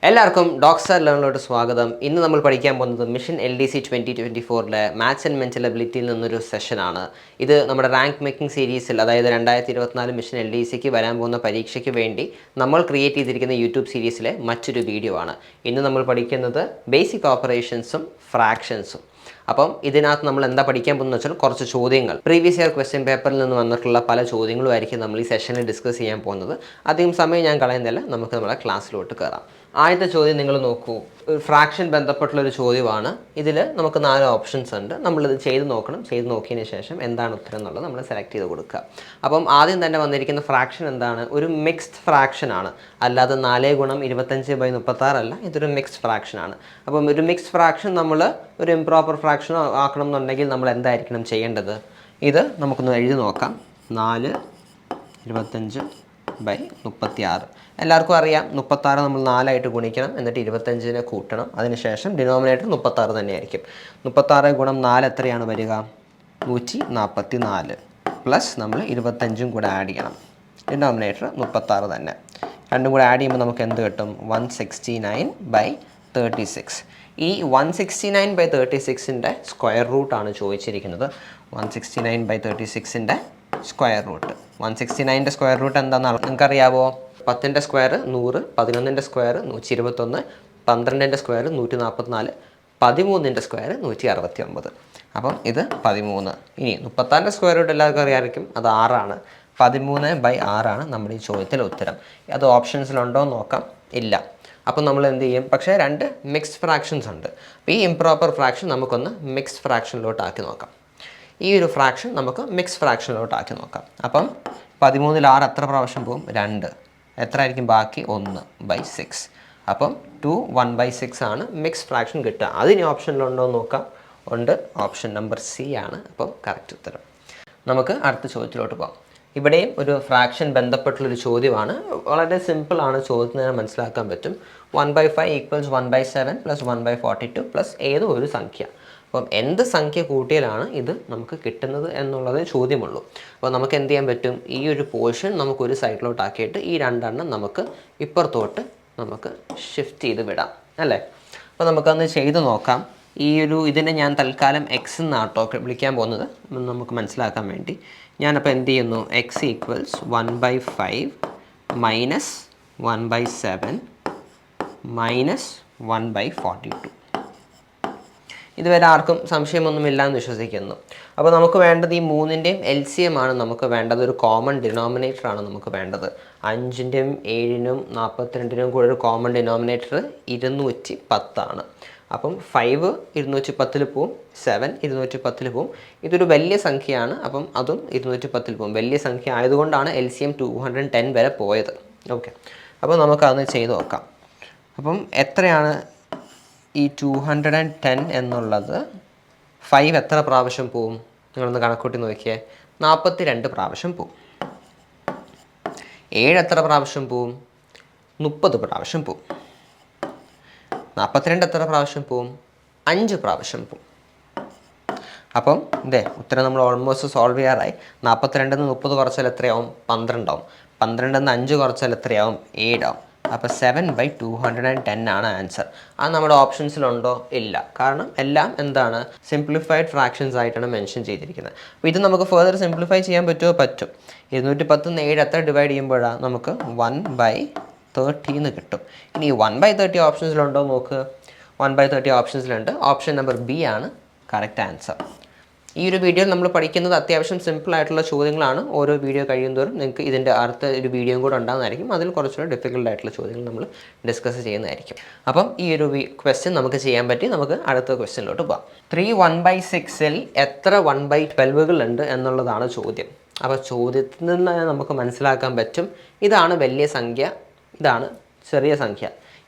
എല്ലാവർക്കും ഡോക്ടർ ലേണിലോട്ട് സ്വാഗതം. ഇന്ന് നമ്മൾ പഠിക്കാൻ പോകുന്നത് mission LDC 2024 maths and mental എബിലിറ്റിയിൽ നിന്നൊരു സെഷനാണ്. ഇത് നമ്മുടെ റാങ്ക് മേക്കിംഗ് സീരീസിൽ, അതായത് 2024 മിഷൻ LDCക്ക് വരാൻ പോകുന്ന പരീക്ഷയ്ക്ക് വേണ്ടി നമ്മൾ ക്രിയേറ്റ് ചെയ്തിരിക്കുന്ന യൂട്യൂബ് സീരീസിലെ മറ്റൊരു വീഡിയോ ആണ്. ഇന്ന് നമ്മൾ പഠിക്കുന്നത് ബേസിക് ഓപ്പറേഷൻസും ഫ്രാക്ഷൻസും. അപ്പം ഇതിനകത്ത് നമ്മൾ എന്താ പഠിക്കാൻ പോകുന്നത് വെച്ചാൽ കുറച്ച് ചോദ്യങ്ങൾ, പ്രീവിയസ് ഇയർ ക്വസ്റ്റ്യൻ പേപ്പറിൽ നിന്ന് വന്നിട്ടുള്ള പല ചോദ്യങ്ങളുമായിരിക്കും നമ്മൾ ഈ സെഷനിൽ ഡിസ്കസ് ചെയ്യാൻ പോകുന്നത്. അധികം സമയം ഞാൻ കളയുന്നില്ല, നമുക്ക് നമ്മുടെ ക്ലാസ്സിലോട്ട് കയറാം. ആദ്യത്തെ ചോദ്യം നിങ്ങൾ നോക്കൂ, ഒരു ഫ്രാക്ഷൻ ബന്ധപ്പെട്ടുള്ളൊരു ചോദ്യമാണ്. ഇതിൽ നമുക്ക് 4 ഓപ്ഷൻസ് ഉണ്ട്. നമ്മളിത് ചെയ്ത് നോക്കണം. ചെയ്ത് നോക്കിയതിന് ശേഷം എന്താണ് ഉത്തരം എന്നുള്ളത് നമ്മൾ സെലക്ട് ചെയ്ത് കൊടുക്കുക. അപ്പം ആദ്യം തന്നെ വന്നിരിക്കുന്ന ഫ്രാക്ഷൻ എന്താണ്? ഒരു മിക്സ്ഡ് ഫ്രാക്ഷൻ ആണ്, അല്ലാതെ 4 × 25/36 അല്ല. ഇതൊരു മിക്സ്ഡ് ഫ്രാക്ഷൻ ആണ്. അപ്പം ഒരു മിക്സ്ഡ് ഫ്രാക്ഷൻ നമ്മൾ ഒരു ഇംപ്രോപ്പർ ഫ്രാക്ഷൻ ആക്കണം എന്നുണ്ടെങ്കിൽ നമ്മൾ എന്തായിരിക്കണം ചെയ്യേണ്ടത്? ഇത് നമുക്കൊന്ന് എഴുതി നോക്കാം. 4/25/36. എല്ലാവർക്കും അറിയാം, 36 നമ്മൾ 4 ഗുണിക്കണം, എന്നിട്ട് 25 കൂട്ടണം. അതിനുശേഷം ഡിനോമിനേറ്റർ 36 തന്നെയായിരിക്കും. 36 × 4 എത്രയാണ് വരിക? 144. പ്ലസ് നമ്മൾ 25 കൂടെ ആഡ് ചെയ്യണം. ഡിനോമിനേറ്റർ 36 തന്നെ. രണ്ടും കൂടെ ആഡ് ചെയ്യുമ്പോൾ നമുക്ക് എന്ത് കിട്ടും? 169/36. ഈ 169/36ൻ്റെ സ്ക്വയർ റൂട്ടാണ് ചോദിച്ചിരിക്കുന്നത്. 169/36ൻ്റെ സ്ക്വയർ റൂട്ട്. 169ൻ്റെ സ്ക്വയർ റൂട്ട് എന്താണെന്ന് നിങ്ങൾക്കറിയാവോ? 10ൻ്റെ സ്ക്വയർ 100, 11ൻ്റെ സ്ക്വയർ 121, 12ൻ്റെ സ്ക്വയർ 144, 13ൻ്റെ സ്ക്വയർ 169. അപ്പം ഇത് 13. ഇനി 36ൻ്റെ സ്ക്വയർ റൂട്ട് എല്ലാവർക്കും അറിയാമായിരിക്കും, അത് 6ആണ്. 13/6 നമ്മുടെ ഈ ചോദ്യത്തിലെ ഉത്തരം. അത് ഓപ്ഷൻസിലുണ്ടോ എന്ന് നോക്കാം. ഇല്ല. അപ്പം നമ്മൾ എന്ത് ചെയ്യും? പക്ഷേ 2 മിക്സ്ഡ് ഫ്രാക്ഷൻസ് ഉണ്ട്. അപ്പോൾ ഈ ഇംപ്രോപ്പർ ഫ്രാക്ഷൻ നമുക്കൊന്ന് മിക്സ്ഡ് ഫ്രാക്ഷനിലോട്ടാക്കി നോക്കാം. ഈ ഒരു ഫ്രാക്ഷൻ നമുക്ക് മിക്സ്ഡ് ഫ്രാക്ഷനിലോട്ടാക്കി നോക്കാം. അപ്പം 13ൽ 6 എത്ര പ്രാവശ്യം പോകും? 2. എത്ര ആയിരിക്കും ബാക്കി? 1/6. അപ്പം 2 1/6 ആണ് മിക്സ്ഡ് ഫ്രാക്ഷൻ കിട്ടുക. അതിന് ഓപ്ഷനിലുണ്ടോ എന്ന് നോക്കാം. ഉണ്ട്. ഓപ്ഷൻ നമ്പർ C ആണ് അപ്പം കറക്റ്റ് ഉത്തരം. നമുക്ക് അടുത്ത ചോദ്യത്തിലോട്ട് പോകാം. ഇവിടെയും ഒരു ഫ്രാക്ഷൻ ബന്ധപ്പെട്ടുള്ളൊരു ചോദ്യമാണ്. വളരെ സിമ്പിളാണ്. ചോദ്യത്തിന് മനസ്സിലാക്കാൻ പറ്റും. 1/5 = 1/7 + 1/42 + ഏതോ ഒരു സംഖ്യ. അപ്പം എന്ത് സംഖ്യ കൂട്ടിയാലാണ് ഇത് നമുക്ക് കിട്ടുന്നത് എന്നുള്ളത് ചോദ്യമുള്ളൂ. അപ്പോൾ നമുക്ക് എന്ത് ചെയ്യാൻ പറ്റും? ഈ ഒരു പോർഷൻ നമുക്കൊരു സൈഡിലോട്ടാക്കിയിട്ട് ഈ 2 എണ്ണം നമുക്ക് ഇപ്പുറത്തോട്ട് നമുക്ക് ഷിഫ്റ്റ് ചെയ്ത് വിടാം, അല്ലേ? അപ്പോൾ നമുക്കൊന്ന് ചെയ്ത് നോക്കാം. ഇതിനെ ഞാൻ തൽക്കാലം x എന്നാട്ടോ വിളിക്കാൻ പോകുന്നത്, നമുക്ക് മനസ്സിലാക്കാൻ വേണ്ടി. ഞാനപ്പോൾ എന്ത് ചെയ്യുന്നു? x = 1/5 - 1/7 - 1/42. ഇതുവരെ ആർക്കും സംശയമൊന്നുമില്ല എന്ന് വിശ്വസിക്കുന്നു. അപ്പോൾ നമുക്ക് വേണ്ടത് ഈ 3ൻ്റെയും LCM ആണ് നമുക്ക് വേണ്ടത്. ഒരു കോമൺ ഡിനോമിനേറ്ററാണ് നമുക്ക് വേണ്ടത്. 5ൻ്റെയും 7നും 42നും കൂടെ ഒരു കോമൺ ഡിനോമിനേറ്റർ 210 ആണ്. അപ്പം 5 210 പോവും, 7 210 പോവും. ഇതൊരു വലിയ സംഖ്യയാണ്, അപ്പം അതും 210 പോവും. വലിയ സംഖ്യ ആയതുകൊണ്ടാണ് LCM 210 വരെ പോയത്. ഓക്കെ, അപ്പോൾ നമുക്കതൊന്ന് ചെയ്ത് നോക്കാം. അപ്പം എത്രയാണ് ഈ 210 എന്നുള്ളത്? 5 എത്ര പ്രാവശ്യം പോവും? നിങ്ങളൊന്ന് കണക്കൂട്ടി നോക്കിയേ. 42 പ്രാവശ്യം പോവും. 7 എത്ര പ്രാവശ്യം പോവും? 30 പ്രാവശ്യം പോവും. 42 എത്ര പ്രാവശ്യം പോവും? 5 പ്രാവശ്യം പോവും. അപ്പം ഉത്തരം നമ്മൾ ഓൾമോസ്റ്റ് സോൾവ് ചെയ്യാറായി. 42ൽ നിന്ന് 30 കുറച്ചാൽ എത്രയാവും? 12 ആവും. 12ൽ നിന്ന് 5 കുറച്ചാൽ എത്രയാവും? 7 ആവും. അപ്പോൾ 7/210 ആണ് ആൻസർ. അത് നമ്മുടെ ഓപ്ഷൻസിലുണ്ടോ? ഇല്ല. കാരണം എല്ലാം എന്താണ്? സിംപ്ലിഫൈഡ് ഫ്രാക്ഷൻസ് ആയിട്ടാണ് മെൻഷൻ ചെയ്തിരിക്കുന്നത്. അപ്പോൾ ഇത് നമുക്ക് ഫർദർ സിംപ്ലിഫൈ ചെയ്യാൻ പറ്റുമോ? പറ്റും. 210 ന്ന് 7 എത്ര ഡിവൈഡ് ചെയ്യുമ്പോഴാണ് നമുക്ക് 1/30 എന്ന് കിട്ടും. ഇനി 1/30 ഓപ്ഷൻസിലുണ്ടോ നോക്ക്. 1/30 ഓപ്ഷൻസിലുണ്ട്. ഓപ്ഷൻ നമ്പർ B ആണ് കറക്റ്റ് ആൻസർ. ഈ ഒരു വീഡിയോയിൽ നമ്മൾ പഠിക്കുന്നത് അത്യാവശ്യം സിമ്പിളായിട്ടുള്ള ചോദ്യങ്ങളാണ്. ഓരോ വീഡിയോ കഴിയുന്തോറും നിങ്ങൾക്ക് ഇതിൻ്റെ അടുത്ത ഒരു വീഡിയോയും കൂടെ ഉണ്ടാകുന്നതായിരിക്കും. അതിൽ കുറച്ചുകൂടെ ഡിഫിക്കൽട്ടായിട്ടുള്ള ചോദ്യങ്ങൾ നമ്മൾ ഡിസ്കസ് ചെയ്യുന്നതായിരിക്കും. അപ്പം ഈ ഒരു ക്വസ്റ്റ്യൻ നമുക്ക് ചെയ്യാൻ പറ്റി. നമുക്ക് അടുത്ത ക്വസ്റ്റ്യനിലോട്ട് പോകാം. 3 1/6ൽ എത്ര 1/12 ഉണ്ട് എന്നുള്ളതാണ് ചോദ്യം. അപ്പോൾ ചോദ്യത്തിൽ നിന്ന് നമുക്ക് മനസ്സിലാക്കാൻ പറ്റും, ഇതാണ് വലിയ സംഖ്യ, ഇതാണ് ചെറിയ സംഖ്യ.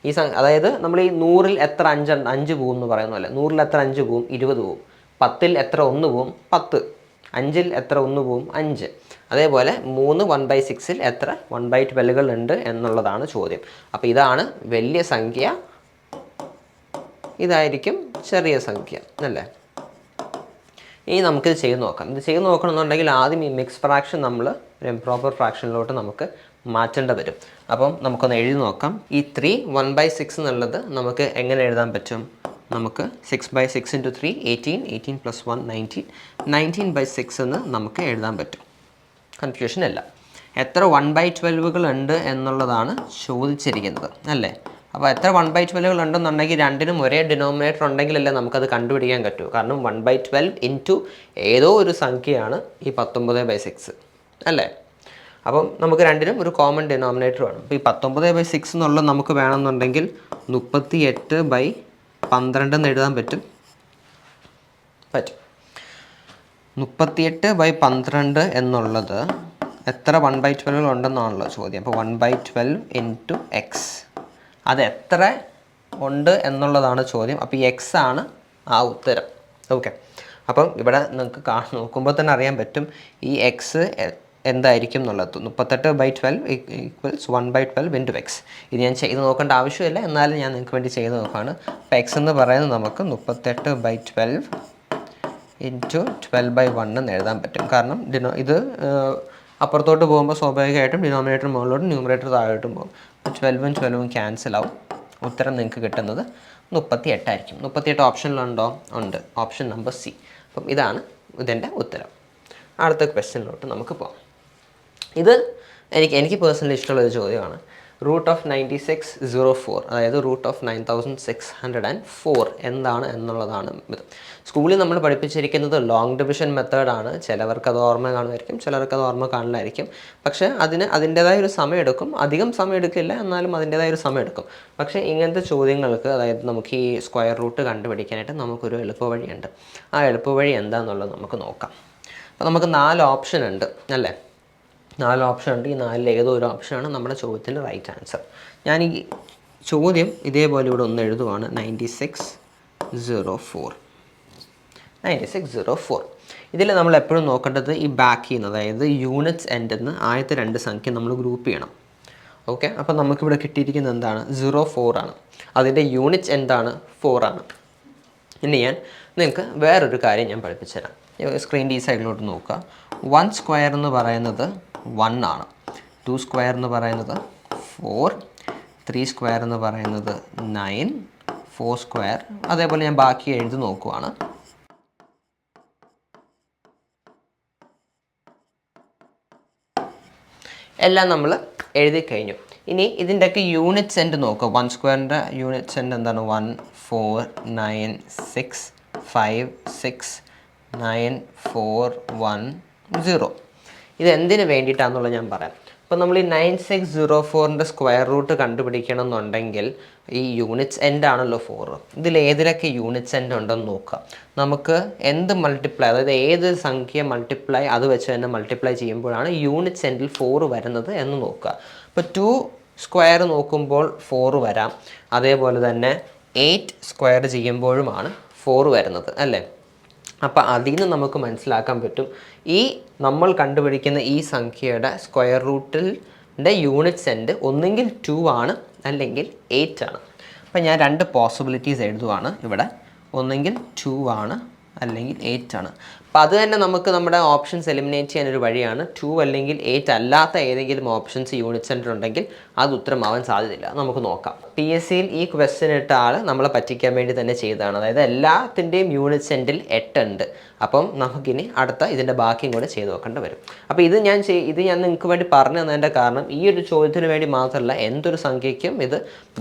അതായത് നമ്മൾ ഈ 100ൽ എത്ര 5 പോവും എന്ന് പറയുന്ന പോലെ, 100ൽ എത്ര 5 പോവും? 20 പോവും. 10ൽ എത്ര 1 പോവും? 10. 5ൽ എത്ര 1 പോവും? 5. അതേപോലെ 3 1/6ൽ എത്ര 1/12 ഉണ്ട് എന്നുള്ളതാണ് ചോദ്യം. അപ്പോൾ ഇതാണ് വലിയ സംഖ്യ, ഇതായിരിക്കും ചെറിയ സംഖ്യ, അല്ലേ? ഇനി നമുക്കിത് ചെയ്ത് നോക്കാം. ഇത് ചെയ്ത് നോക്കണമെന്നുണ്ടെങ്കിൽ ആദ്യം ഈ മിക്സ് ഫ്രാക്ഷൻ നമ്മൾ ഒരു ഇംപ്രോപ്പർ ഫ്രാക്ഷനിലോട്ട് നമുക്ക് മാറ്റേണ്ട വരും. അപ്പം നമുക്കൊന്ന് എഴുതി നോക്കാം. ഈ 3 1/6 എന്നുള്ളത് നമുക്ക് എങ്ങനെ എഴുതാൻ പറ്റും? നമുക്ക് 6/6 × 3 18, 18 + 1 19, 19/6 എന്ന് നമുക്ക് എഴുതാൻ പറ്റും. കൺഫ്യൂഷൻ ഇല്ല. എത്ര 1/12 ഉണ്ട് എന്നുള്ളതാണ് ചോദിച്ചിരിക്കുന്നത് അല്ലേ? അപ്പോൾ എത്ര 1/12 ഉണ്ടെന്നുണ്ടെങ്കിൽ രണ്ടിനും ഒരേ ഡിനോമിനേറ്റർ ഉണ്ടെങ്കിലല്ലേ നമുക്കത് കണ്ടുപിടിക്കാൻ പറ്റൂ. കാരണം 1/12 ഇൻറ്റു ഏതോ ഒരു സംഖ്യയാണ് ഈ 19/6 അല്ലേ? അപ്പം നമുക്ക് രണ്ടിനും ഒരു കോമൺ ഡിനോമിനേറ്റർ വേണം. അപ്പോൾ ഈ 19/6 എന്നുള്ളത് നമുക്ക് വേണമെന്നുണ്ടെങ്കിൽ 38/12 എന്ന് എഴുതാൻ പറ്റും. 38/12 എന്നുള്ളത് എത്ര 1/12 ഉണ്ടെന്നാണല്ലോ ചോദ്യം. അപ്പോൾ 1/12 ഇൻറ്റു എക്സ്, അത് എത്ര ഉണ്ട് എന്നുള്ളതാണ് ചോദ്യം. അപ്പോൾ ഈ എക്സ് ആണ് ആ ഉത്തരം. ഓക്കെ, അപ്പം ഇവിടെ നിങ്ങൾക്ക് നോക്കുമ്പോൾ തന്നെ അറിയാൻ പറ്റും ഈ എക്സ് എന്തായിരിക്കും എന്നുള്ളത്. 38/12 = 1/12 ഇൻറ്റു എക്സ്. ഇത് ഞാൻ ചെയ്ത് നോക്കേണ്ട ആവശ്യമില്ല, എന്നാലും ഞാൻ നിങ്ങൾക്ക് വേണ്ടി ചെയ്ത് നോക്കുകയാണ്. അപ്പോൾ എക്സ് എന്ന് പറയുന്നത് നമുക്ക് 38/12 ഇൻറ്റു 12/1 എന്ന് എഴുതാൻ പറ്റും. കാരണം ഇത് അപ്പുറത്തോട്ട് പോകുമ്പോൾ സ്വാഭാവികമായിട്ടും ഡിനോമിനേറ്റർ മുകളിലോട്ടും ന്യൂമറേറ്റർ താഴോട്ടും പോകും. അപ്പോൾ 12ഉം 12ഉം ക്യാൻസൽ ആവും. ഉത്തരം നിങ്ങൾക്ക് കിട്ടുന്നത് 38 ആയിരിക്കും. 38 ഓപ്ഷനിലുണ്ടോ? ഉണ്ട്, ഓപ്ഷൻ നമ്പർ സി. അപ്പം ഇതാണ് ഇതിൻ്റെ ഉത്തരം. അടുത്ത ക്വസ്റ്റ്യനിലോട്ട് നമുക്ക് പോകാം. ഇത് എനിക്ക് പേഴ്സണലി ഇഷ്ടമുള്ളൊരു ചോദ്യമാണ്. √9604, അതായത് √9604 എന്താണ് എന്നുള്ളതാണ് ഇത്. സ്കൂളിൽ നമ്മൾ പഠിപ്പിച്ചിരിക്കുന്നത് ലോങ് ഡിവിഷൻ മെത്തേഡാണ്. ചിലവർക്ക് അത് ഓർമ്മ കാണുമായിരിക്കും, ചിലർക്ക് അത് ഓർമ്മ കാണില്ലായിരിക്കും. പക്ഷേ അതിൻ്റേതായ ഒരു സമയം എടുക്കും. അധികം സമയം എടുക്കില്ല, എന്നാലും അതിൻ്റേതായ ഒരു സമയം എടുക്കും. പക്ഷേ ഇങ്ങനത്തെ ചോദ്യങ്ങൾക്ക്, അതായത് നമുക്ക് ഈ സ്ക്വയർ റൂട്ട് കണ്ടുപിടിക്കാനായിട്ട് നമുക്കൊരു എളുപ്പവഴിയുണ്ട്. ആ എളുപ്പവഴി എന്താണെന്നുള്ളത് നമുക്ക് നോക്കാം. അപ്പോൾ നമുക്ക് 4 ഓപ്ഷൻ ഉണ്ട് അല്ലേ? 4 ഓപ്ഷൻ ഉണ്ട്. ഈ 4 ഏതോ ഒരു ഓപ്ഷനാണ് നമ്മുടെ ചോദ്യത്തിൻ്റെ റൈറ്റ് ആൻസർ. ഞാൻ ഈ ചോദ്യം ഇതേപോലെ ഇവിടെ ഒന്ന് എഴുതുവാണ്. 9604. ഇതിൽ നമ്മൾ എപ്പോഴും നോക്കേണ്ടത് ഈ ബാക്ക് ചെയ്യുന്ന, അതായത് യൂണിറ്റ്സ് എൻഡ് എന്ന് ആദ്യത്തെ 2 സംഖ്യ നമ്മൾ ഗ്രൂപ്പ് ചെയ്യണം. ഓക്കെ, അപ്പോൾ നമുക്കിവിടെ കിട്ടിയിരിക്കുന്നത് എന്താണ്? 04 ആണ്. അതിൻ്റെ യൂണിറ്റ്സ് എന്താണ്? 4 ആണ്. ഇനി ഞാൻ നിങ്ങൾക്ക് വേറൊരു കാര്യം ഞാൻ പഠിപ്പിച്ചു തരാം. സ്ക്രീൻ്റെ ഈ സൈഡിലോട്ട് നോക്കുക. 1 സ്ക്വയർ എന്ന് പറയുന്നത് 1 ആണ്. 2 സ്ക്വയർ എന്ന് പറയുന്നത് 4, 3 സ്ക്വയർ എന്ന് പറയുന്നത് 9, 4 സ്ക്വയർ, അതേപോലെ ഞാൻ ബാക്കി എഴുതി നോക്കുവാണ്. എല്ലാം നമ്മൾ എഴുതി കഴിഞ്ഞു. ഇനി ഇതിൻ്റെയൊക്കെ യൂണിറ്റ്സ് എൻഡ് നോക്കുക. 1 സ്ക്വയറിൻ്റെ യൂണിറ്റ്സ് എൻഡ് എന്താണ്? 1, 4, 9, 6, 5, 6, 9, 4, 1, 0. ഇത് എന്തിനു വേണ്ടിയിട്ടാണെന്നുള്ളത് ഞാൻ പറയാം. അപ്പോൾ നമ്മൾ ഈ 9604ൻ്റെ സ്ക്വയർ റൂട്ട് കണ്ടുപിടിക്കണം എന്നുണ്ടെങ്കിൽ ഈ യൂണിറ്റ്സ് എൻഡ് ആണല്ലോ 4. ഇതിൽ ഏതിലൊക്കെ യൂണിറ്റ്സ് എൻഡ് ഉണ്ടെന്ന് നോക്കുക. നമുക്ക് എന്ത് മൾട്ടിപ്ലൈ, അതായത് ഏത് സംഖ്യ മൾട്ടിപ്ലൈ അത് വെച്ച് തന്നെ മൾട്ടിപ്ലൈ ചെയ്യുമ്പോഴാണ് യൂണിറ്റ്സ് എൻഡിൽ 4 വരുന്നത് എന്ന് നോക്കുക. ഇപ്പോൾ 2 സ്ക്വയർ നോക്കുമ്പോൾ 4 വരാം. അതേപോലെ തന്നെ 8 സ്ക്വയർ ചെയ്യുമ്പോഴുമാണ് 4 വരുന്നത് അല്ലേ? അപ്പോൾ അതിൽ നിന്ന് നമുക്ക് മനസ്സിലാക്കാൻ പറ്റും ഈ നമ്മൾ കണ്ടുപിടിക്കുന്ന ഈ സംഖ്യയുടെ സ്ക്വയർ റൂട്ടിൻ്റെ യൂണിറ്റ്സ് എൻഡ് ഒന്നെങ്കിൽ 2 ആണ്, അല്ലെങ്കിൽ 8 ആണ്. അപ്പോൾ ഞാൻ 2 പോസിബിലിറ്റീസ് എഴുതുവാണ് ഇവിടെ. ഒന്നെങ്കിൽ 2 ആണ്, അല്ലെങ്കിൽ 8 ആണ്. അപ്പോൾ അത് തന്നെ നമുക്ക് നമ്മുടെ ഓപ്ഷൻസ് എലിമിനേറ്റ് ചെയ്യാനൊരു വഴിയാണ്. 2 അല്ലെങ്കിൽ 8 അല്ലാത്ത ഏതെങ്കിലും ഓപ്ഷൻസ് യൂണിറ്റ് സെൻറ്റർ ഉണ്ടെങ്കിൽ അത് ഉത്തരമാവാൻ സാധ്യതയില്ല. നമുക്ക് നോക്കാം. PSCയിൽ ഈ ക്വസ്റ്റ്യൻ ഇട്ട ആൾ നമ്മളെ പറ്റിക്കാൻ വേണ്ടി തന്നെ ചെയ്തതാണ്. അതായത് എല്ലാത്തിൻ്റെയും യൂണിറ്റ് സെൻറ്റിൽ 8 ഉണ്ട്. അപ്പം നമുക്കിനി അടുത്ത ഇതിൻ്റെ ബാക്കിയും കൂടെ ചെയ്ത് നോക്കേണ്ടി വരും. അപ്പോൾ ഇത് ഞാൻ നിങ്ങൾക്ക് വേണ്ടി പറഞ്ഞു തന്നതിൻ്റെ കാരണം ഈ ഒരു ചോദ്യത്തിന് വേണ്ടി മാത്രമല്ല, എന്തൊരു സംഖ്യയ്ക്കും ഇത്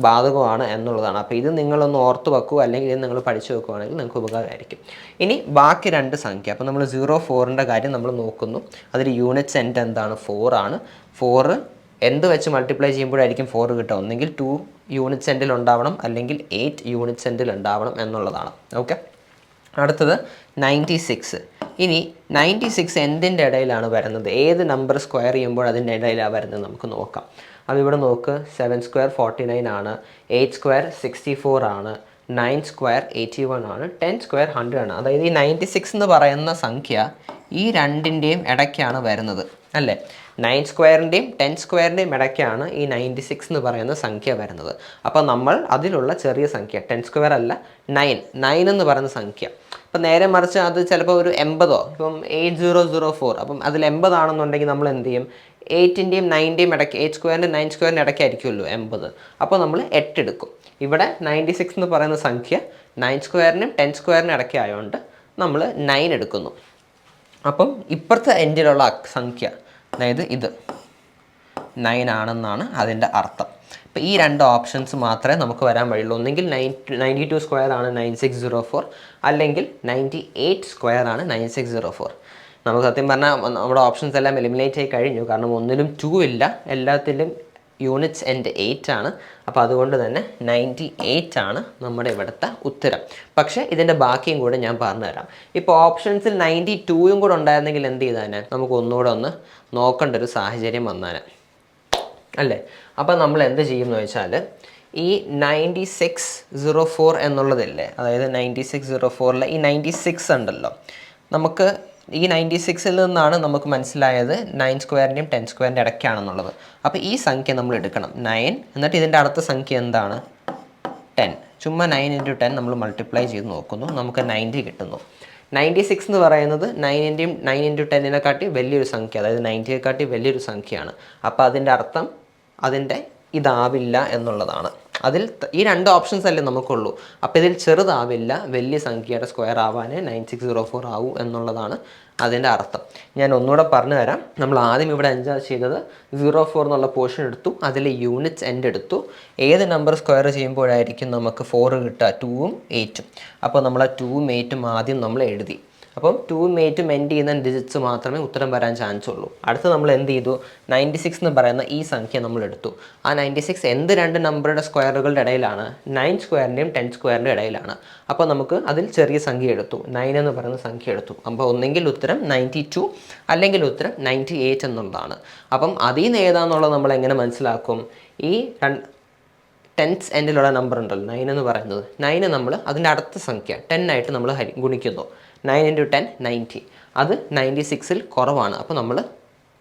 ബാധകമാണ് എന്നുള്ളതാണ്. അപ്പോൾ ഇത് നിങ്ങളൊന്ന് ഓർത്ത് വെക്കുക, അല്ലെങ്കിൽ ഇത് നിങ്ങൾ പഠിച്ചു വെക്കുകയാണെങ്കിൽ നിങ്ങൾക്ക് ഉപകാരമായിരിക്കും. ഇനി ബാക്കി 2 സംഖ്യ. അപ്പോൾ നമ്മൾ 04ൻ്റെ കാര്യം നമ്മൾ നോക്കുന്നു. അതിൽ യൂണിറ്റ് സെൻറ്റ് എന്താണ്? 4 ആണ്. 4 എന്ത് വെച്ച് മൾട്ടിപ്ലൈ ചെയ്യുമ്പോഴായിരിക്കും 4 കിട്ടുക? ഒന്നെങ്കിൽ 2 യൂണിറ്റ് സെൻറ്റിൽ ഉണ്ടാവണം, അല്ലെങ്കിൽ 8 യൂണിറ്റ് സെൻറ്റിൽ ഉണ്ടാവണം എന്നുള്ളതാണ്. ഓക്കെ, അടുത്തത് 96. ഇനി 96 എന്തിൻ്റെ ഇടയിലാണ് വരുന്നത്? ഏത് നമ്പർ സ്ക്വയർ ചെയ്യുമ്പോൾ അതിൻ്റെ ഇടയിലാണ് വരുന്നത് നമുക്ക് നോക്കാം. അപ്പോൾ ഇവിടെ നോക്ക്. 7 സ്ക്വയർ 49 ആണ്. 8 സ്ക്വയർ 64 ആണ്. 9 സ്ക്വയർ 81 ആണ്. 10 സ്ക്വയർ 100 ആണ്. അതായത് ഈ 96 എന്ന് പറയുന്ന സംഖ്യ ഈ രണ്ടിൻ്റെയും ഇടയ്ക്കാണ് വരുന്നത് അല്ലേ? 9 സ്ക്വയറിൻ്റെയും 10 സ്ക്വയറിൻ്റെയും ഇടയ്ക്കാണ് ഈ 96 എന്ന് പറയുന്ന സംഖ്യ വരുന്നത്. അപ്പോൾ നമ്മൾ അതിലുള്ള ചെറിയ സംഖ്യ 10 സ്ക്വയർ അല്ല, 9 എന്ന് പറയുന്ന സംഖ്യ അപ്പം നേരെ മറിച്ച് അത് ചിലപ്പോൾ ഒരു 80, ഇപ്പം 8004, അപ്പം അതിൽ 80 ആണെന്നുണ്ടെങ്കിൽ നമ്മൾ എന്ത് ചെയ്യും, 8ൻ്റെയും 9ൻ്റെയും ഇടയ്ക്ക്, 8 സ്ക്വയറിൻ്റെ 9 സ്ക്വയറിൻ്റെ ഇടയ്ക്കായിരിക്കുമല്ലോ 80, അപ്പോൾ നമ്മൾ 8 എടുക്കും. ഇവിടെ 96 എന്ന് പറയുന്ന സംഖ്യ 9 സ്ക്വയറിനും 10 സ്ക്വയറിനും ഇടയ്ക്കായതുകൊണ്ട് നമ്മൾ 9 എടുക്കുന്നു. അപ്പം ഇപ്പുറത്തെ എൻഡിലുള്ള സംഖ്യ, അതായത് ഇത് 9 ആണെന്നാണ് അതിൻ്റെ അർത്ഥം. ഇപ്പോൾ ഈ രണ്ട് ഓപ്ഷൻസ് മാത്രമേ നമുക്ക് വരാൻ വഴിയുള്ളൂ. ഒന്നെങ്കിൽ 92 സ്ക്വയർ ആണ് 9604, അല്ലെങ്കിൽ 98 സ്ക്വയർ ആണ് 9604. നമുക്ക് സത്യം പറഞ്ഞാൽ നമ്മുടെ ഓപ്ഷൻസ് എല്ലാം എലിമിനേറ്റ് ആയി കഴിഞ്ഞു. കാരണം ഒന്നിലും 2 ഇല്ല, എല്ലാത്തിലും യൂണിറ്റ്സ് എൻഡ് 8 ആണ്. അപ്പോൾ അതുകൊണ്ട് തന്നെ 98 ആണ് നമ്മുടെ ഇവിടുത്തെ ഉത്തരം. പക്ഷേ ഇതിൻ്റെ ബാക്കിയും കൂടെ ഞാൻ പറഞ്ഞുതരാം. ഇപ്പോൾ ഓപ്ഷൻസിൽ 92യും കൂടെ ഉണ്ടായിരുന്നെങ്കിൽ എന്ത് ചെയ്താൽ നമുക്ക് ഒന്നുകൂടെ ഒന്ന് നോക്കേണ്ട ഒരു സാഹചര്യം വന്നാണ് അല്ലേ. അപ്പോൾ നമ്മൾ എന്ത് ചെയ്യുമെന്ന് വെച്ചാൽ, ഈ 9604 എന്നുള്ളതില്ലേ, അതായത് 9604ലെ ഈ 96 ഉണ്ടല്ലോ, നമുക്ക് ഈ 96ൽ നിന്നാണ് നമുക്ക് മനസ്സിലായത് 9 സ്ക്വയറിൻ്റെയും 10 സ്ക്വയറിൻ്റെ ഇടയ്ക്കാണെന്നുള്ളത്. അപ്പോൾ ഈ സംഖ്യ നമ്മൾ എടുക്കണം 9, എന്നിട്ട് ഇതിൻ്റെ അടുത്ത സംഖ്യ എന്താണ് 10. ചുമ്മാ 9 × 10 നമ്മൾ മൾട്ടിപ്ലൈ ചെയ്ത് നോക്കുന്നു, നമുക്ക് 90 കിട്ടുന്നു. 96 എന്ന് പറയുന്നത് 9 × 10 വലിയൊരു സംഖ്യ, അതായത് 90യെക്കാട്ടി വലിയൊരു സംഖ്യയാണ്. അപ്പോൾ അതിൻ്റെ അർത്ഥം അതിൻ്റെ ഇതാവില്ല എന്നുള്ളതാണ്. അതിൽ ഈ രണ്ട് ഓപ്ഷൻസ് അല്ലേ നമുക്കുള്ളൂ. അപ്പോൾ ഇതിൽ ചെറുതാവില്ല, വലിയ സംഖ്യയുടെ സ്ക്വയർ ആവാനേ 9604 ആവൂ എന്നുള്ളതാണ് അതിൻ്റെ അർത്ഥം. ഞാൻ ഒന്നുകൂടെ പറഞ്ഞു തരാം. നമ്മൾ ആദ്യം ഇവിടെ എൻജോയ് ചെയ്തത് 04 എന്നുള്ള പോർഷൻ എടുത്തു, അതിൽ യൂണിറ്റ്സ് എൻഡ് എടുത്തു. ഏത് നമ്പർ സ്ക്വയർ ചെയ്യുമ്പോഴായിരിക്കും നമുക്ക് 4 കിട്ടുക, 2ഉം 8ഉം. അപ്പോൾ നമ്മൾ ആ 2ഉം 8ഉം ആദ്യം നമ്മൾ എഴുതി. അപ്പം 2ഉം 8ഉം എൻഡ് ചെയ്യുന്ന ഡിജിറ്റ്സ് മാത്രമേ ഉത്തരം വരാൻ ചാൻസ് ഉള്ളൂ. അടുത്ത് നമ്മൾ എന്ത് ചെയ്തു, 96 എന്ന് പറയുന്ന ഈ സംഖ്യ നമ്മൾ എടുത്തു. ആ 96 എന്ത് രണ്ട് നമ്പറുടെ സ്ക്വയറുകളുടെ ഇടയിലാണ്, 9 സ്ക്വയറിൻ്റെയും 10 സ്ക്വയറിൻ്റെ ഇടയിലാണ്. അപ്പോൾ നമുക്ക് അതിൽ ചെറിയ സംഖ്യ എടുത്തു, 9 എന്ന് പറയുന്ന സംഖ്യ എടുത്തു. അപ്പോൾ ഒന്നെങ്കിൽ ഉത്തരം 92 അല്ലെങ്കിൽ ഉത്തരം 98 എന്നുള്ളതാണ്. അപ്പം അതിൽ നിന്ന് ഏതാണെന്നുള്ളത് നമ്മൾ എങ്ങനെ മനസ്സിലാക്കും, ഈ 10th എൻഡിലുള്ള നമ്പർ ഉണ്ടല്ലോ 9 എന്ന് പറയുന്നത്, 9 നമ്മൾ അതിൻ്റെ അടുത്ത സംഖ്യ 10 ആയിട്ട് നമ്മൾ ഗുണിക്കുന്നു. 9 × 10 90, അത് 96ൽ കുറവാണ്. അപ്പോൾ നമ്മൾ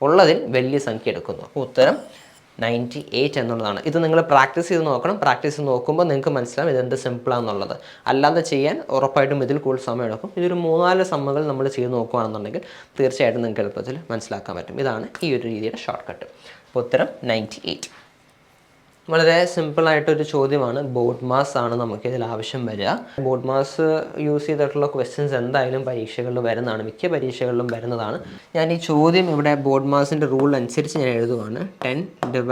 ഉള്ളതിൽ വലിയ സംഖ്യ എടുക്കുന്നു. അപ്പോൾ ഉത്തരം 98 എന്നുള്ളതാണ്. ഇത് നിങ്ങൾ പ്രാക്ടീസ് ചെയ്ത് നോക്കണം. പ്രാക്ടീസ് ചെയ്ത് നോക്കുമ്പോൾ നിങ്ങൾക്ക് മനസ്സിലാവും ഇതെന്ത് സിമ്പിളാണെന്നുള്ളത്. അല്ലാതെ ചെയ്യാൻ ഉറപ്പായിട്ടും ഇതിൽ കൂടുതൽ സമയം എടുക്കും. ഇതൊരു 3-4 സമ്മുകൾ നമ്മൾ ചെയ്ത് നോക്കുകയാണെന്നുണ്ടെങ്കിൽ തീർച്ചയായിട്ടും നിങ്ങൾക്ക് എളുപ്പത്തിൽ മനസ്സിലാക്കാൻ പറ്റും. ഇതാണ് ഈ ഒരു രീതിയുടെ ഷോർട്ട് കട്ട്. അപ്പോൾ ഉത്തരം 98. വളരെ സിമ്പിളായിട്ടൊരു ചോദ്യമാണ്. ബോർഡ് മാസ് ആണ് നമുക്കിതിൽ ആവശ്യം വരിക. ബോർഡ് മാസ് യൂസ് ചെയ്തിട്ടുള്ള ക്വസ്റ്റ്യൻസ് എന്തായാലും പരീക്ഷകളിൽ വരുന്നതാണ്, മിക്ക പരീക്ഷകളിലും വരുന്നതാണ്. ഞാൻ ഈ ചോദ്യം ഇവിടെ ബോർഡ് മാസിൻ്റെ റൂൾ അനുസരിച്ച് ഞാൻ എഴുതുവാണ്. 10 /